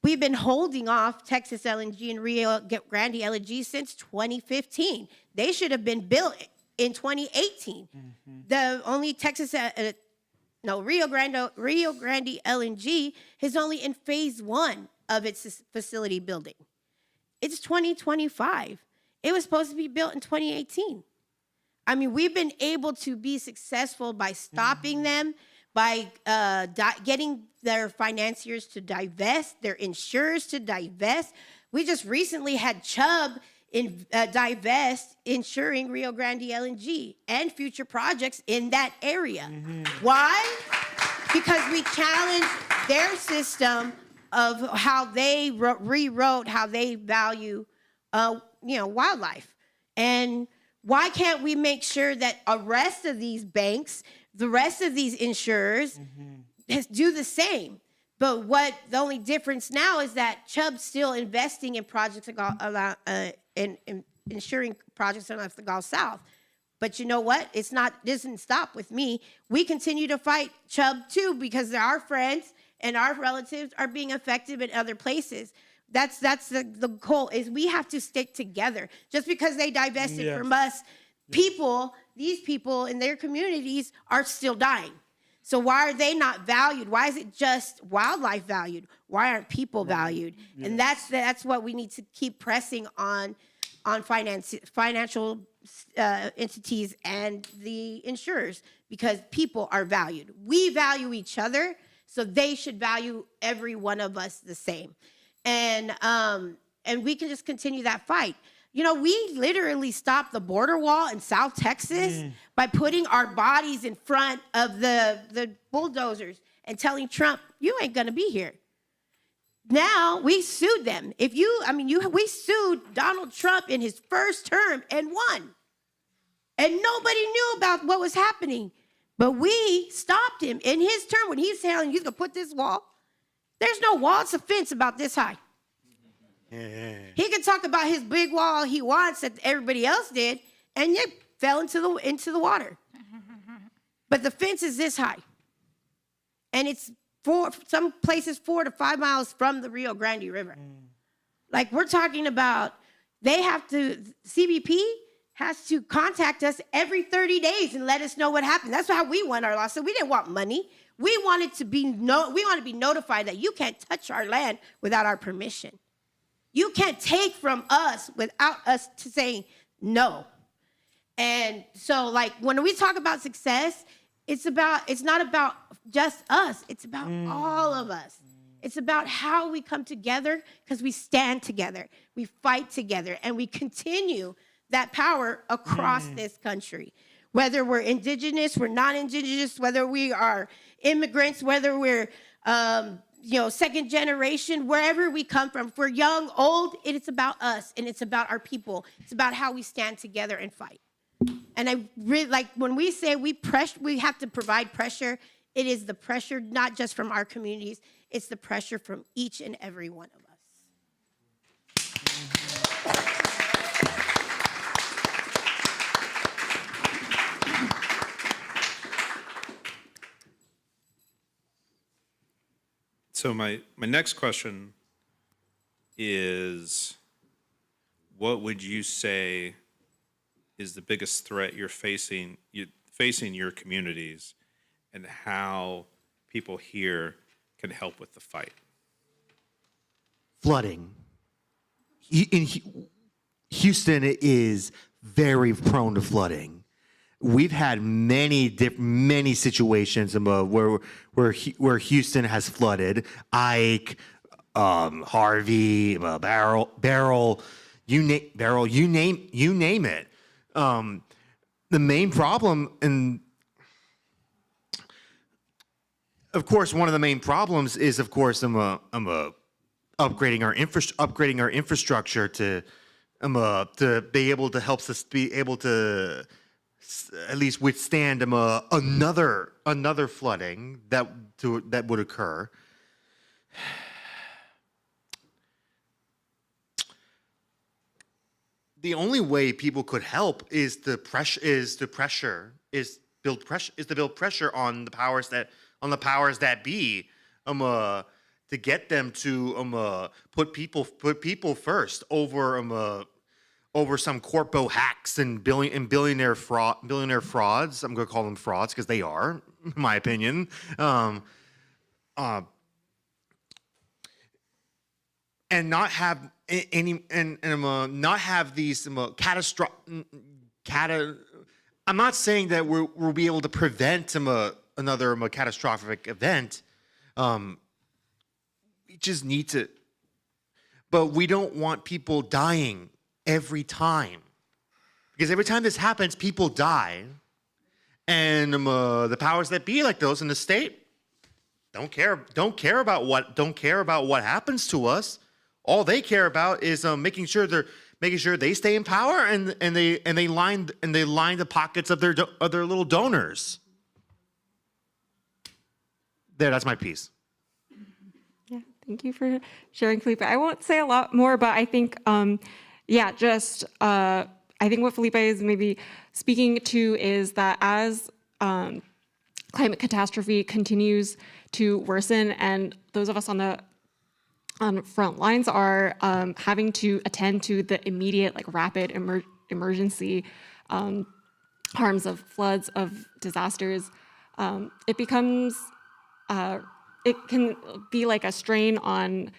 We've been holding off Texas LNG and Rio Grande LNG since 2015. They should have been built in 2018. The only Rio Grande LNG is only in phase 1 of its facility building. It's 2025. It was supposed to be built in 2018. I mean, we've been able to be successful by stopping them, by getting their financiers to divest, their insurers to divest. We just recently had Chubb divest, insuring Rio Grande LNG and future projects in that area. Why? Because we challenged their system of how they rewrote how they value, wildlife. And why can't we make sure that the rest of these banks, the rest of these insurers, do the same? But the only difference now is that Chubb's still investing in projects in insuring projects on the Gulf South. But you know what? Doesn't stop with me. We continue to fight Chubb too, because our friends and our relatives are being affected in other places. That's the goal, is we have to stick together. Just because they divested from us, these people in their communities are still dying. So why are they not valued? Why is it just wildlife valued? Why aren't people valued? Yes. And that's what we need to keep pressing on financial entities and the insurers, because people are valued. We value each other, so they should value every one of us the same. And we can just continue that fight. You know, we literally stopped the border wall in South Texas by putting our bodies in front of the bulldozers and telling Trump, you ain't gonna be here. Now we sued them. We sued Donald Trump in his first term and won. And nobody knew about what was happening. But we stopped him in his term when he's telling he's gonna put this wall. There's no wall, it's a fence about this high. He can talk about his big wall he wants that everybody else did, and it fell into the water. But the fence is this high. And it's some places 4 to 5 miles from the Rio Grande River. Like, we're talking about, CBP has to contact us every 30 days and let us know what happened. That's how we won our lawsuit. We didn't want money. We wanted to be notified that you can't touch our land without our permission. You can't take from us without us to saying no. And so, like, when we talk about success, it's not about just us. It's about all of us. It's about how we come together, because we stand together, we fight together, and we continue that power across this country. Whether we're indigenous, we're non-indigenous, whether we are immigrants, whether we're second generation, wherever we come from, if we're young, old, it's about us, and it's about our people. It's about how we stand together and fight. And I really, like, when we say we have to provide pressure, it is the pressure not just from our communities, it's the pressure from each and every one of us. So my next question is, what would you say is the biggest threat you're facing your communities, and how people here can help with the fight? Flooding. In Houston is very prone to flooding. we've had many situations where Houston has flooded. Ike, Harvey, Beryl, you name it. The main problem, and of course, one of the main problems is, of course, upgrading our infrastructure to be able to help us be able to at least withstand another flooding that would occur. The only way people could help is to build pressure on the powers that be, to get them to put people first over some corpo hacks and billionaire frauds. I'm going to call them frauds because they are, in my opinion. And not have not have these catastrophic. I'm not saying that we'll be able to prevent another catastrophic event. We just need to, but we don't want people dying every time, because every time this happens, people die, and the powers that be, like those in the state, don't care about what happens to us. All they care about is making sure they stay in power, and they line the pockets of their little donors. That's my piece. Yeah, thank you for sharing, Felipe. I won't say a lot more, but I think, I think what Felipe is maybe speaking to is that as climate catastrophe continues to worsen, and those of us on the front lines are having to attend to the immediate, rapid emergency harms of floods, of disasters, it becomes, it can be like a strain on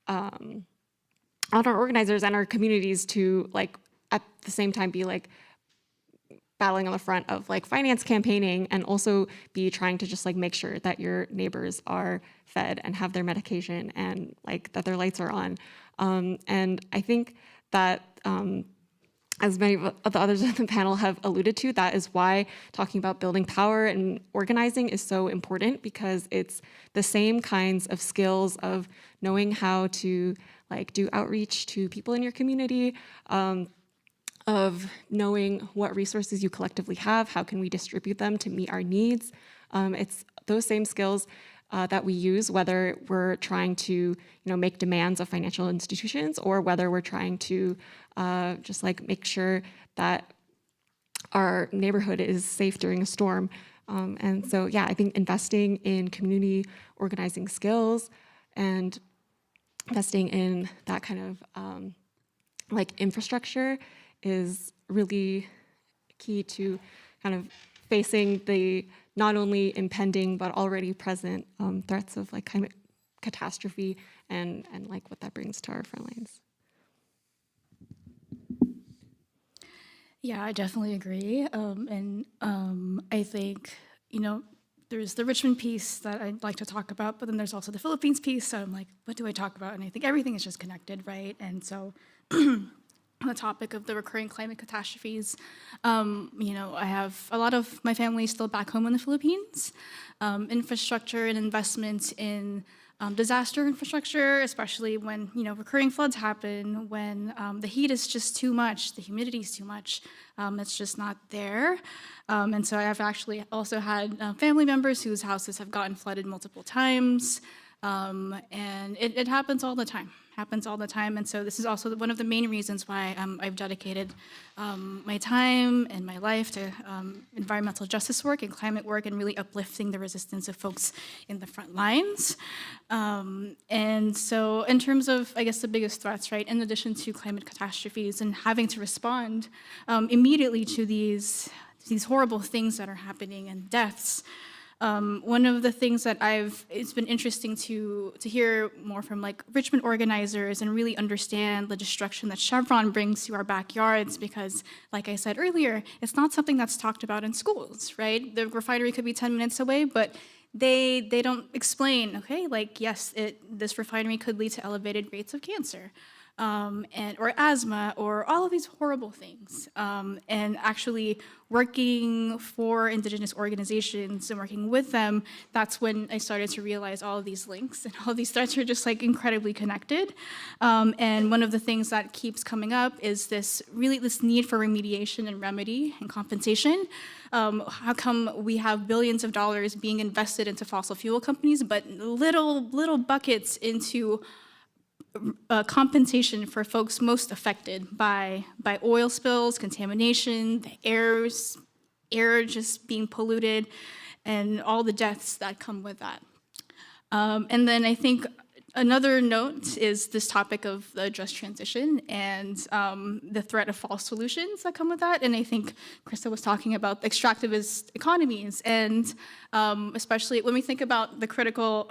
our organizers and our communities to, at the same time, be battling on the front of finance campaigning, and also be trying to just make sure that your neighbors are fed and have their medication, and that their lights are on. And I think that as many of the others on the panel have alluded to, that is why talking about building power and organizing is so important, because it's the same kinds of skills of knowing how to do outreach to people in your community, of knowing what resources you collectively have, how can we distribute them to meet our needs. It's those same skills that we use, whether we're trying to make demands of financial institutions, or whether we're trying to just make sure that our neighborhood is safe during a storm. And so, I think investing in community organizing skills and investing in that kind of infrastructure is really key to kind of facing the not only impending but already present threats of climate catastrophe and what that brings to our front lines. Yeah, I definitely agree. I think, there's the Richmond piece that I'd like to talk about, but then there's also the Philippines piece. So I'm like, what do I talk about? And I think everything is just connected, right? And so on the topic of the recurring climate catastrophes, I have a lot of my family still back home in the Philippines. Infrastructure and investments in disaster infrastructure, especially when recurring floods happen, when the heat is just too much, the humidity is too much, it's just not there. And so I have actually also had family members whose houses have gotten flooded multiple times, and it happens all the time. And so this is also one of the main reasons why I've dedicated my time and my life to environmental justice work and climate work, and really uplifting the resistance of folks in the front lines. And so in terms of, I guess, the biggest threats, right, in addition to climate catastrophes and having to respond immediately to these horrible things that are happening and deaths, One of the things that it's been interesting to hear more from like Richmond organizers and really understand the destruction that Chevron brings to our backyards, because like I said earlier, it's not something that's talked about in schools, right? The refinery could be 10 minutes away, but they don't explain, okay, like yes, this refinery could lead to elevated rates of cancer. Or asthma, or all of these horrible things. And actually working for Indigenous organizations and working with them, that's when I started to realize all of these links and all of these threads are just like incredibly connected. And one of the things that keeps coming up is this need for remediation and remedy and compensation. How come we have billions of dollars being invested into fossil fuel companies, but little buckets into compensation for folks most affected by oil spills, contamination, the air just being polluted, and all the deaths that come with that. And then I think another note is this topic of the just transition and the threat of false solutions that come with that. And I think Christa was talking about extractivist economies, and especially when we think about the critical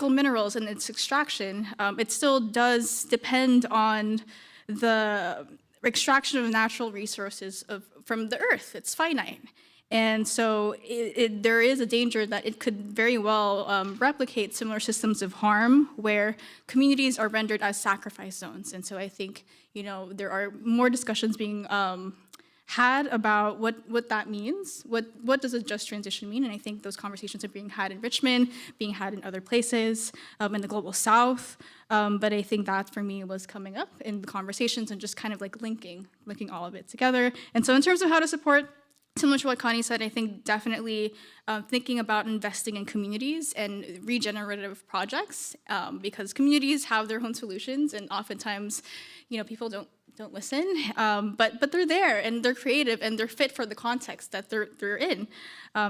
minerals and its extraction, it still does depend on the extraction of natural resources from the earth. It's finite. And so there is a danger that it could very well replicate similar systems of harm where communities are rendered as sacrifice zones. And so I think, there are more discussions being had about what that means. What does a just transition mean? And I think those conversations are being had in Richmond, being had in other places, in the global South. But I think that for me was coming up in the conversations and just kind of like linking all of it together. And so in terms of how to support, similar to what Connie said, I think definitely thinking about investing in communities and regenerative projects, because communities have their own solutions, and oftentimes, people don't listen, but they're there and they're creative and they're fit for the context that they're in.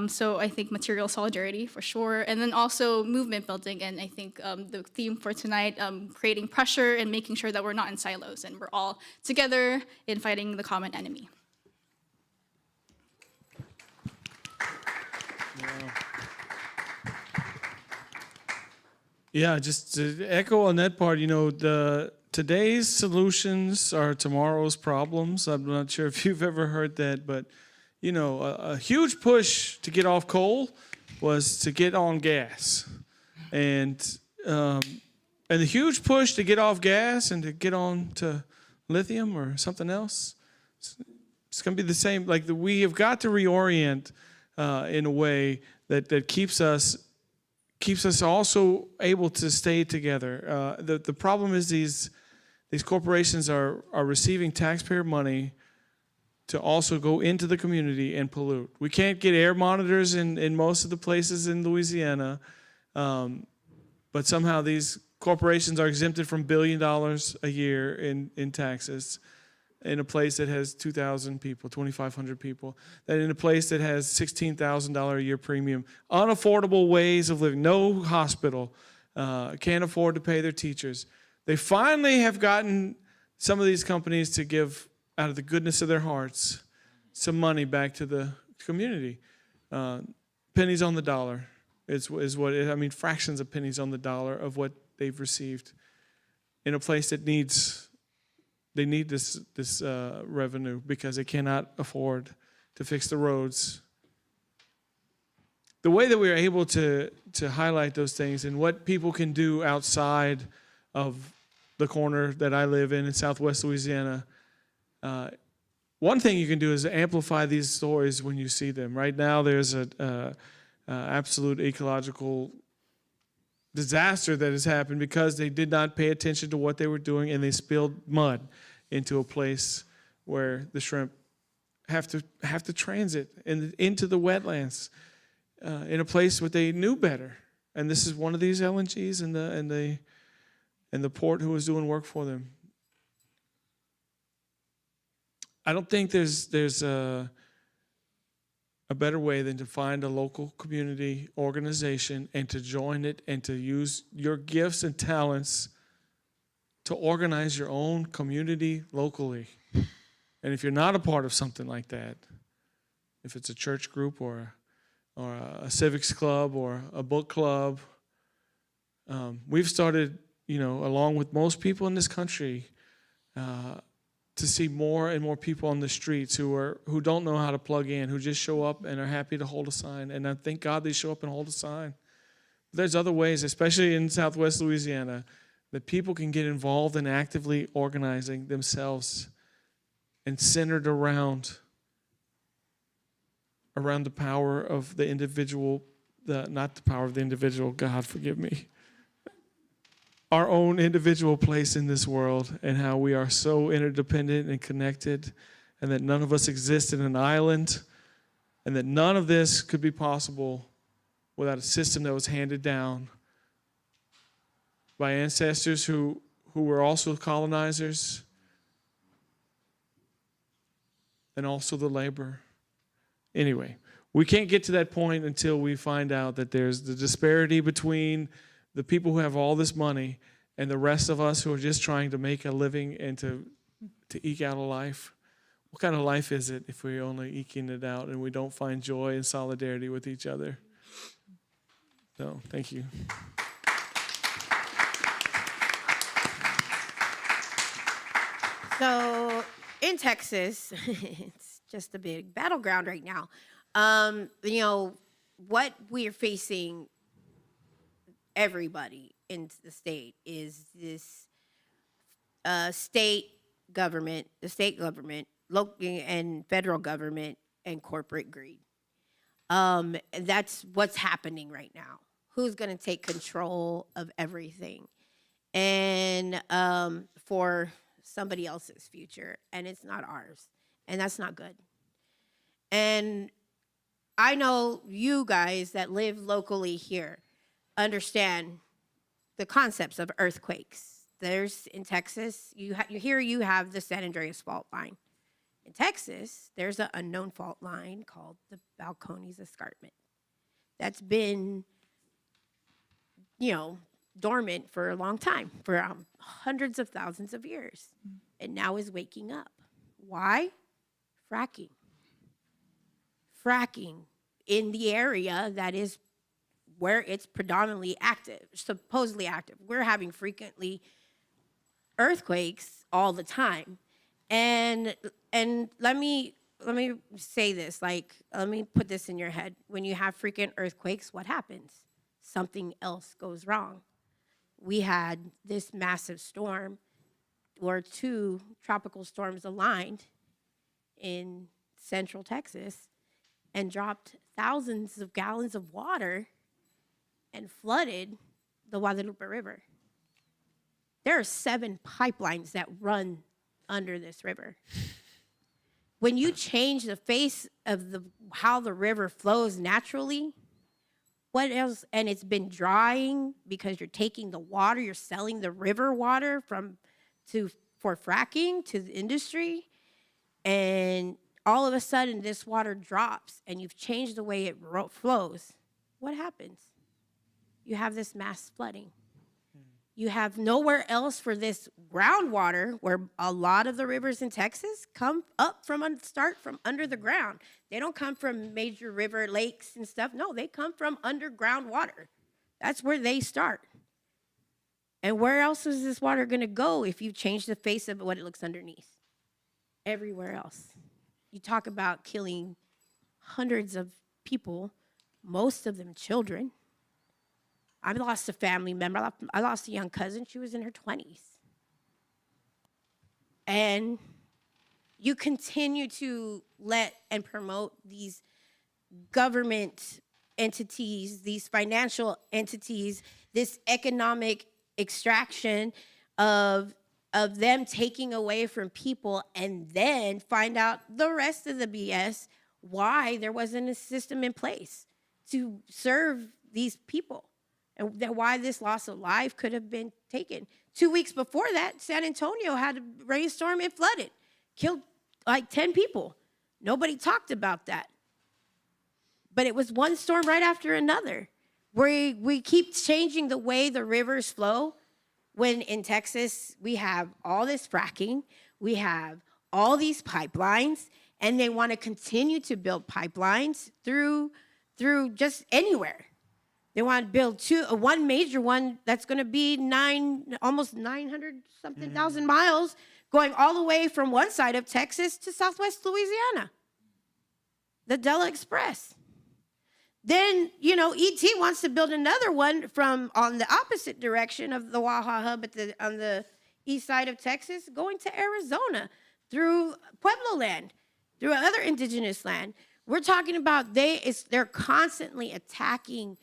So I think material solidarity for sure, and then also movement building. And I think the theme for tonight, creating pressure and making sure that we're not in silos and we're all together in fighting the common enemy. Yeah, just to echo on that part, today's solutions are tomorrow's problems. I'm not sure if you've ever heard that, but a huge push to get off coal was to get on gas, and the huge push to get off gas and to get on to lithium or something else. It's going to be the same. Like we have got to reorient in a way that keeps us also able to stay together. The problem is these corporations are receiving taxpayer money to also go into the community and pollute. We can't get air monitors in most of the places in Louisiana, but somehow these corporations are exempted from $1 billion a year in taxes in a place that has 2,000 people, 2,500 people, that in a place that has $16,000 a year premium, unaffordable ways of living, no hospital, can't afford to pay their teachers. They finally have gotten some of these companies to give, out of the goodness of their hearts, some money back to the community. Pennies on the dollar is what it, fractions of pennies on the dollar of what they've received in a place that needs. They need this revenue because they cannot afford to fix the roads. The way that we are able to highlight those things and what people can do outside of the corner that I live in Southwest Louisiana, one thing you can do is amplify these stories when you see them. Right now there's an absolute ecological disaster that has happened because they did not pay attention to what they were doing, and they spilled mud into a place where the shrimp have to transit into the wetlands in a place where they knew better. And this is one of these LNGs and the port who was doing work for them. I don't think there's a better way than to find a local community organization and to join it and to use your gifts and talents to organize your own community locally. And if you're not a part of something like that, if it's a church group or or a civics club or a book club. We've started, along with most people in this country, to see more and more people on the streets who don't know how to plug in, who just show up and are happy to hold a sign. And I thank God they show up and hold a sign. There's other ways, especially in Southwest Louisiana, that people can get involved in actively organizing themselves and centered around the power of the individual, not the power of the individual, God forgive me, our own individual place in this world, and how we are so interdependent and connected, and that none of us exist in an island, and that none of this could be possible without a system that was handed down by ancestors who were also colonizers, and also the labor. Anyway, we can't get to that point until we find out that there's the disparity between the people who have all this money and the rest of us who are just trying to make a living and to eke out a life. What kind of life is it if we're only eking it out and we don't find joy and solidarity with each other? So, thank you. So in Texas, it's just a big battleground right now. What we are facing, everybody in the state, is this state government, local and federal government, and corporate greed. And that's what's happening right now. Who's going to take control of everything? And for somebody else's future, and it's not ours. And that's not good. And I know you guys that live locally here understand the concepts of earthquakes. There's, in Texas, you have the San Andreas fault line. In Texas, there's an unknown fault line called the Balcones Escarpment. That's been, dormant for a long time, for hundreds of thousands of years, and now is waking up. Why? Fracking. Fracking in the area that is where it's predominantly active, supposedly active. We're having frequently earthquakes all the time. And let me say this, let me put this in your head. When you have frequent earthquakes, what happens? Something else goes wrong. We had this massive storm, or two tropical storms aligned in central Texas, and dropped thousands of gallons of water and flooded the Guadalupe River. There are 7 pipelines that run under this river. When you change the face of how the river flows naturally, what else? And it's been drying because you're taking the water, you're selling the river water for fracking to the industry, and all of a sudden this water drops and you've changed the way it flows. What happens? You have this mass flooding. You have nowhere else for this groundwater, where a lot of the rivers in Texas come up start from under the ground. They don't come from major river lakes and stuff. No, they come from underground water. That's where they start. And where else is this water going to go if you change the face of what it looks underneath? Everywhere else. You talk about killing hundreds of people, most of them children. I lost a family member. I lost a young cousin. She was in her 20s. And you continue to let and promote these government entities, these financial entities, this economic extraction of them taking away from people, and then find out the rest of the BS, why there wasn't a system in place to serve these people. And why this loss of life could have been taken. 2 weeks before that, San Antonio had a rainstorm and flooded. Killed like 10 people. Nobody talked about that. But it was one storm right after another. We keep changing the way the rivers flow, when in Texas we have all this fracking, we have all these pipelines, and they want to continue to build pipelines through through just anywhere. They want to build one major one that's going to be almost 900 something thousand miles, going all the way from one side of Texas to Southwest Louisiana. The Dela Express. Then, ET wants to build another one on the opposite direction of the Waha Hub on the east side of Texas, going to Arizona through Pueblo land, through other indigenous land. We're talking about they're constantly attacking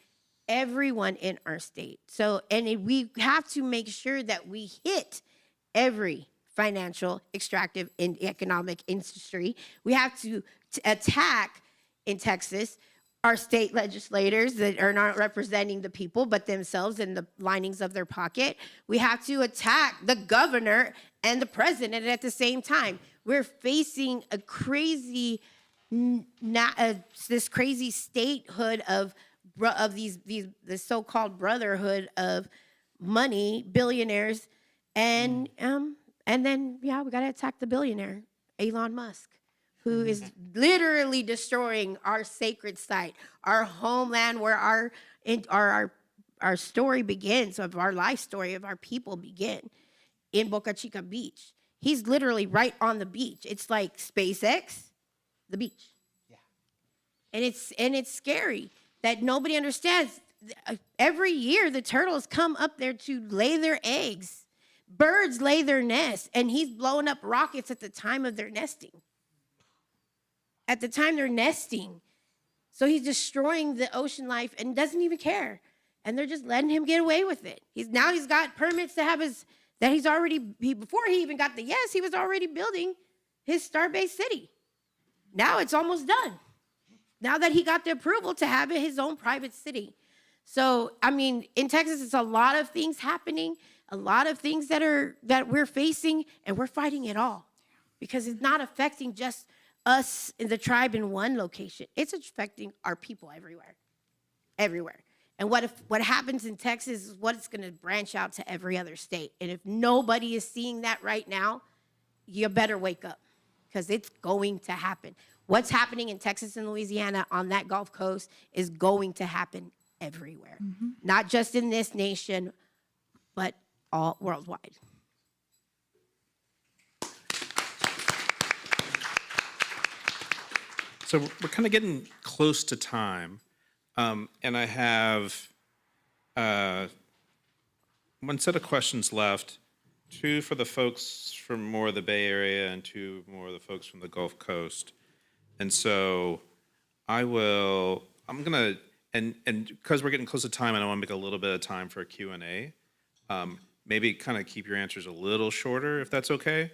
everyone in our state. So, we have to make sure that we hit every financial, extractive, and economic industry. We have to attack in Texas our state legislators that are not representing the people but themselves and the linings of their pocket. We have to attack the governor and the president at the same time. We're facing a crazy, this crazy statehood of the so-called brotherhood of money, billionaires, and then we got to attack the billionaire, Elon Musk, who is literally destroying our sacred site, our homeland, where our story begins, of our life story of our people begin, in Boca Chica Beach. He's literally right on the beach. It's like SpaceX, the beach. Yeah. And it's scary that nobody understands. Every year, the turtles come up there to lay their eggs. Birds lay their nests, and he's blowing up rockets at the time of their nesting. At the time they're nesting. So he's destroying the ocean life and doesn't even care. And they're just letting him get away with it. He's got permits to have before he even got the yes, he was already building his Starbase city. Now it's almost done. Now that he got the approval to have his own private city. So, in Texas, it's a lot of things happening, a lot of things that we're facing, and we're fighting it all. Because it's not affecting just us in the tribe in one location. It's affecting our people everywhere. Everywhere. And what happens in Texas is what it's going to branch out to every other state. And if nobody is seeing that right now, you better wake up, because it's going to happen. What's happening in Texas and Louisiana on that Gulf Coast is going to happen everywhere. Mm-hmm. Not just in this nation, but all worldwide. So we're kind of getting close to time. And I have one set of questions left, two for the folks from more of the Bay Area and two more of the folks from the Gulf Coast. And so I'm gonna, and because we're getting close to time, and I want to make a little bit of time for a Q&A, maybe kind of keep your answers a little shorter, if that's okay.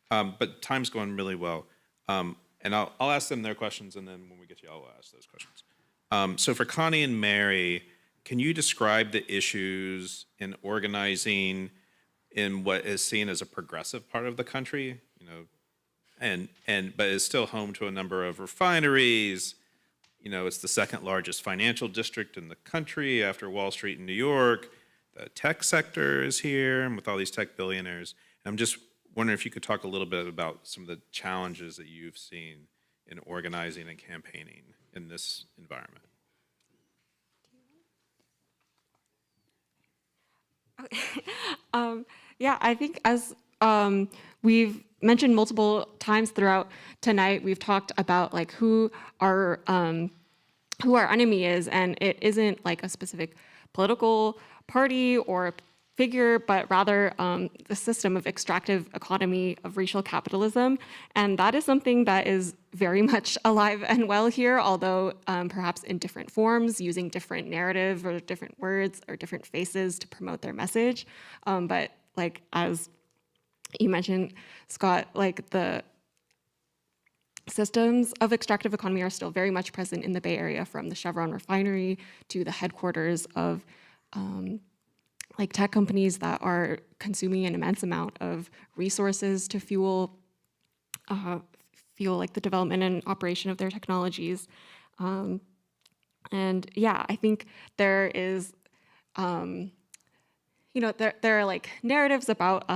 But time's going really well. And I'll ask them their questions, and then when we get to you, I'll ask those questions. So for Connie and Mary, can you describe the issues in organizing in what is seen as a progressive part of the country, but is still home to a number of refineries? It's the second largest financial district in the country after Wall Street in New York. The tech sector is here, and with all these tech billionaires. And I'm just wondering if you could talk a little bit about some of the challenges that you've seen in organizing and campaigning in this environment. Yeah, I think as we've mentioned multiple times throughout tonight, we've talked about who our enemy is, and it isn't a specific political party or figure, but rather the system of extractive economy of racial capitalism. And that is something that is very much alive and well here, although perhaps in different forms, using different narrative or different words or different faces to promote their message. But as you mentioned, Scott, the systems of extractive economy are still very much present in the Bay Area, from the Chevron refinery to the headquarters of tech companies that are consuming an immense amount of resources to fuel the development and operation of their technologies. And yeah, I think there is, there are narratives about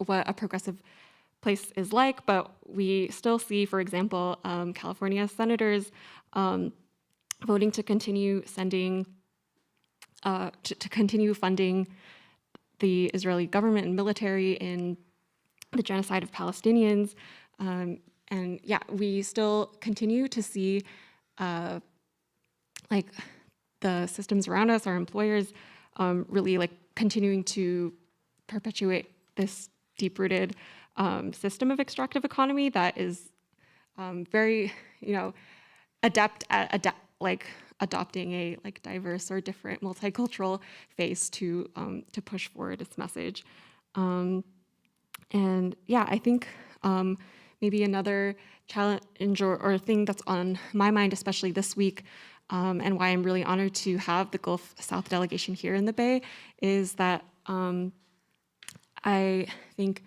what a progressive place is like, but we still see, for example, California senators voting to continue to continue funding the Israeli government and military in the genocide of Palestinians. And yeah, we still continue to see like the systems around us, our employers, really like continuing to perpetuate this deep-rooted system of extractive economy that is very, adept at adopting a like diverse or different multicultural face to push forward its message. And yeah, I think maybe another challenge or thing that's on my mind, especially this week, and why I'm really honored to have the Gulf South delegation here in the Bay, is that I think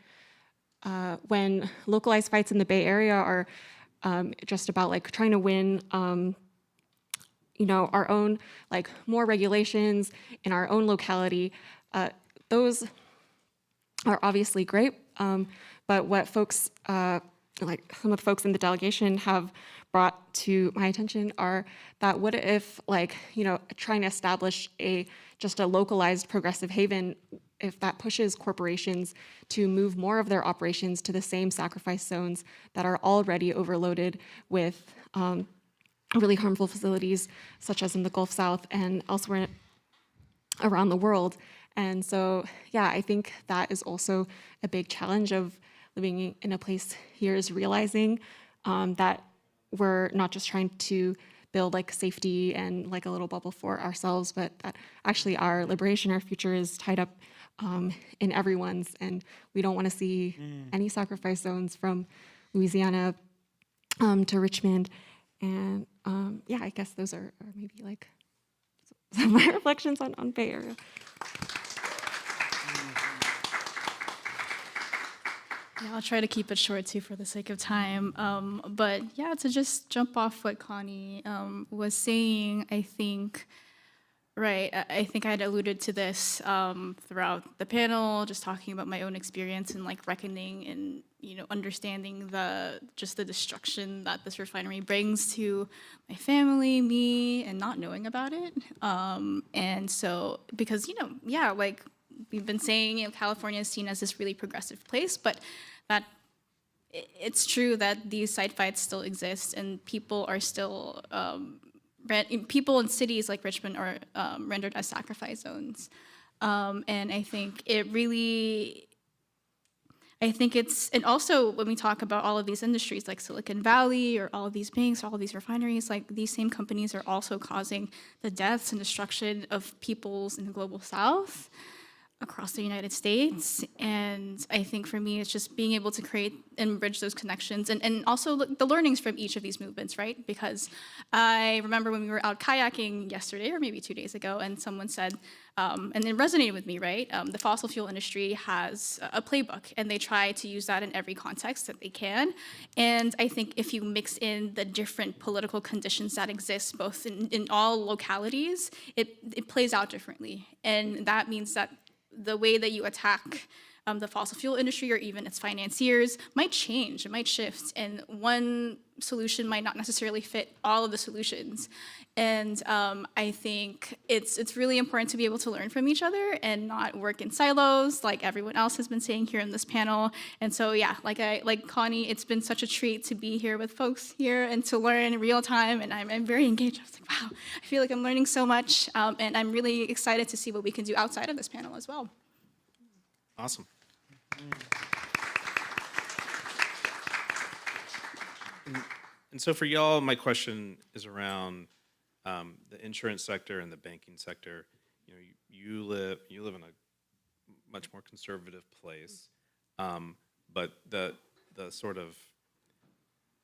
when localized fights in the Bay Area are just about like trying to win, our own like more regulations in our own locality, those are obviously great. But what folks, like some of the folks in the delegation have brought to my attention are that what if trying to establish just a localized progressive haven, if that pushes corporations to move more of their operations to the same sacrifice zones that are already overloaded with really harmful facilities, such as in the Gulf South and elsewhere around the world. And so, yeah, I think that is also a big challenge of living in a place here, is realizing that we're not just trying to build like safety and like a little bubble for ourselves, but that actually our liberation, our future is tied up in everyone's, and we don't want to see any sacrifice zones from Louisiana to Richmond. And yeah, I guess those are maybe like some of my reflections on Bay Area. Yeah, I'll try to keep it short too for the sake of time. But yeah, to just jump off what Connie was saying, I think, right, I think I had alluded to this throughout the panel, just talking about my own experience and like reckoning and, understanding the destruction that this refinery brings to my family, me, and not knowing about it. And so, because, like we've been saying, California is seen as this really progressive place, but that it's true that these side fights still exist and people are still, people in cities like Richmond are rendered as sacrifice zones. And I think and also when we talk about all of these industries like Silicon Valley or all of these banks, or all of these refineries, like these same companies are also causing the deaths and destruction of peoples in the global South across the United States. And I think for me, it's just being able to create and bridge those connections and also the learnings from each of these movements, right? Because I remember when we were out kayaking yesterday or maybe 2 days ago, and someone said, and it resonated with me, right? The fossil fuel industry has a playbook and they try to use that in every context that they can. And I think if you mix in the different political conditions that exist both in all localities, it plays out differently. And that means that the way that you attack the fossil fuel industry or even its financiers might change, it might shift, and one solution might not necessarily fit all of the solutions. And I think it's really important to be able to learn from each other and not work in silos like everyone else has been saying here in this panel. And so yeah, like Connie, it's been such a treat to be here with folks here and to learn in real time, and I'm very engaged. I was like, wow, I feel like I'm learning so much, and I'm really excited to see what we can do outside of this panel as well. Awesome. And so for y'all, my question is around the insurance sector and the banking sector. You live in a much more conservative place, but the sort of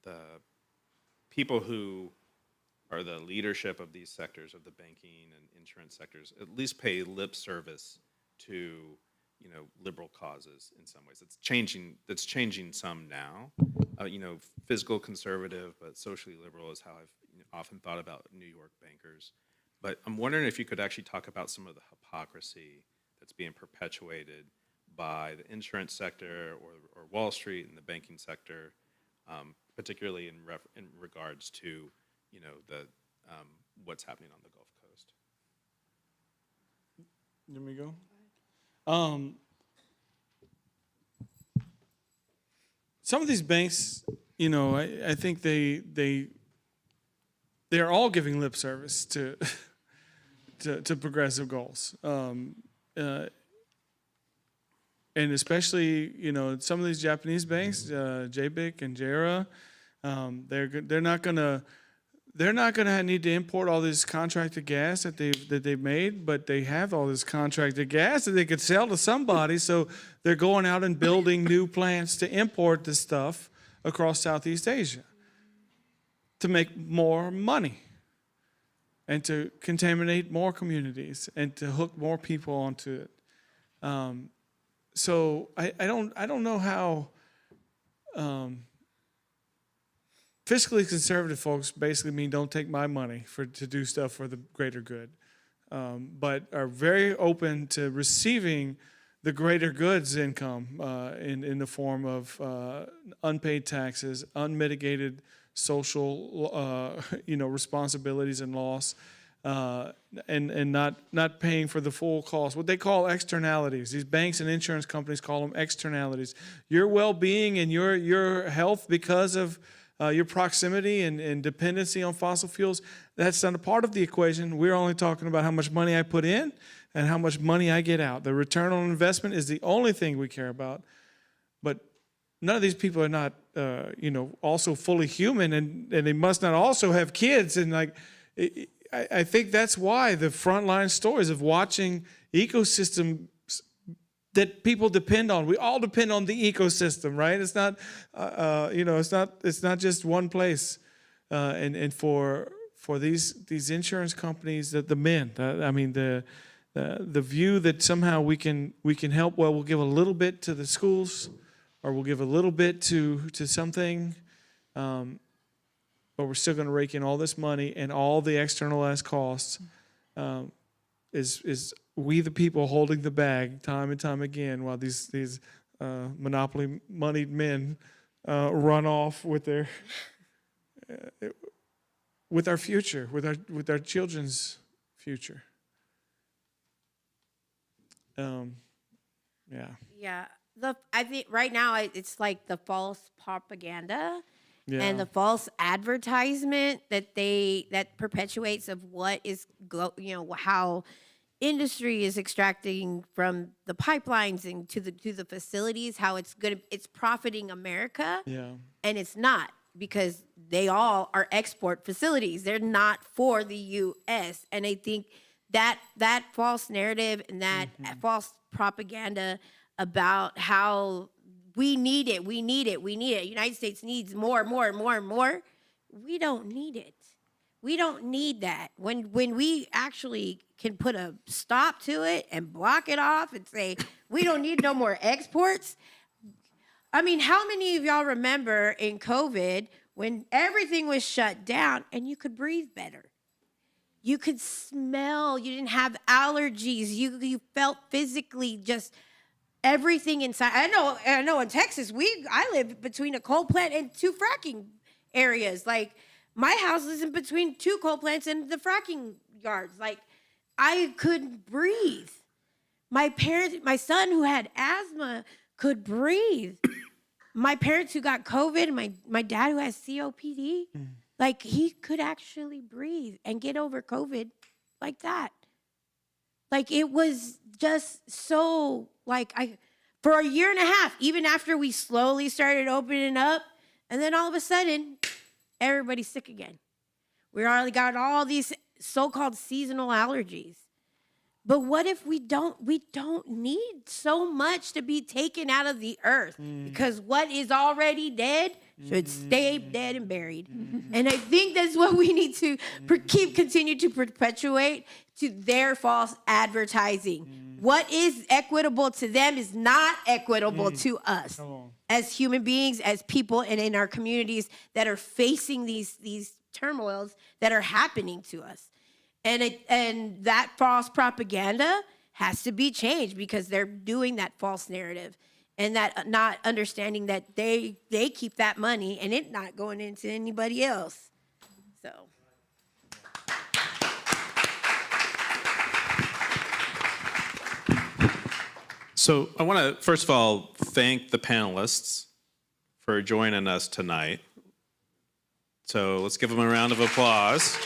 the people who are the leadership of these sectors, of the banking and insurance sectors, at least pay lip service to liberal causes in some ways. That's changing some now. Fiscal conservative, but socially liberal is how I've often thought about New York bankers. But I'm wondering if you could actually talk about some of the hypocrisy that's being perpetuated by the insurance sector or Wall Street and the banking sector, particularly in regards to the what's happening on the Gulf Coast. Let me go. Some of these banks, I think they're all giving lip service to to progressive goals, and especially some of these Japanese banks, JBIC and JERA, they're not gonna need to import all this contracted gas that they've made, but they have all this contracted gas that they could sell to somebody. So they're going out and building new plants to import this stuff across Southeast Asia to make more money and to contaminate more communities and to hook more people onto it. So I don't know how fiscally conservative folks basically mean don't take my money to do stuff for the greater good, but are very open to receiving the greater goods income in the form of unpaid taxes, unmitigated social responsibilities and loss, and not paying for the full cost. What they call externalities. These banks and insurance companies call them externalities. Your well-being and your health because of your proximity and dependency on fossil fuels, that's not a part of the equation. We're only talking about how much money I put in and how much money I get out. The return on investment is the only thing we care about. But none of these people are not, also fully human, and they must not also have kids. And I think that's why the frontline stories of watching ecosystems that people depend on. We all depend on the ecosystem, right? It's not, it's not just one place. And for these insurance companies, the view that somehow we can help. Well, we'll give a little bit to the schools, or we'll give a little bit to something, but we're still going to rake in all this money and all the externalized costs. Is we the people holding the bag time and time again, while these monopoly moneyed men run off with their with our future, with our children's future. Yeah. I think right now it's like the false propaganda and the false advertisement that perpetuates of what is how industry is extracting from the pipelines and to the facilities, how it's profiting America. Yeah. And it's not, because they all are export facilities. They're not for the US. And I think that false narrative and that false propaganda about how we need it. United States needs more. We don't need it. We don't need that. When we actually can put a stop to it and block it off and say, we don't need no more exports. I mean, how many of y'all remember in COVID when everything was shut down and you could breathe better? You could smell, you didn't have allergies, you felt physically just everything inside. I know in Texas, I live between a coal plant and 2 fracking areas. Like, my house is in between 2 coal plants and the fracking yards. Like, I couldn't breathe. My son who had asthma could breathe. My parents who got COVID, my dad who has COPD, like, he could actually breathe and get over COVID like that. Like, it was just so, for a year and a half, even after we slowly started opening up, and then all of a sudden, everybody's sick again. We already got all these so-called seasonal allergies. But what if we don't need so much to be taken out of the earth? Because what is already dead should stay dead and buried. And I think that's what we need to continue to perpetuate to their false advertising. What is equitable to them is not equitable to us as human beings, as people, and in our communities that are facing these turmoils that are happening to us. And that false propaganda has to be changed, because they're doing that false narrative and that not understanding that they keep that money and it not going into anybody else. So. So I want to, first of all, thank the panelists for joining us tonight. So let's give them a round of applause.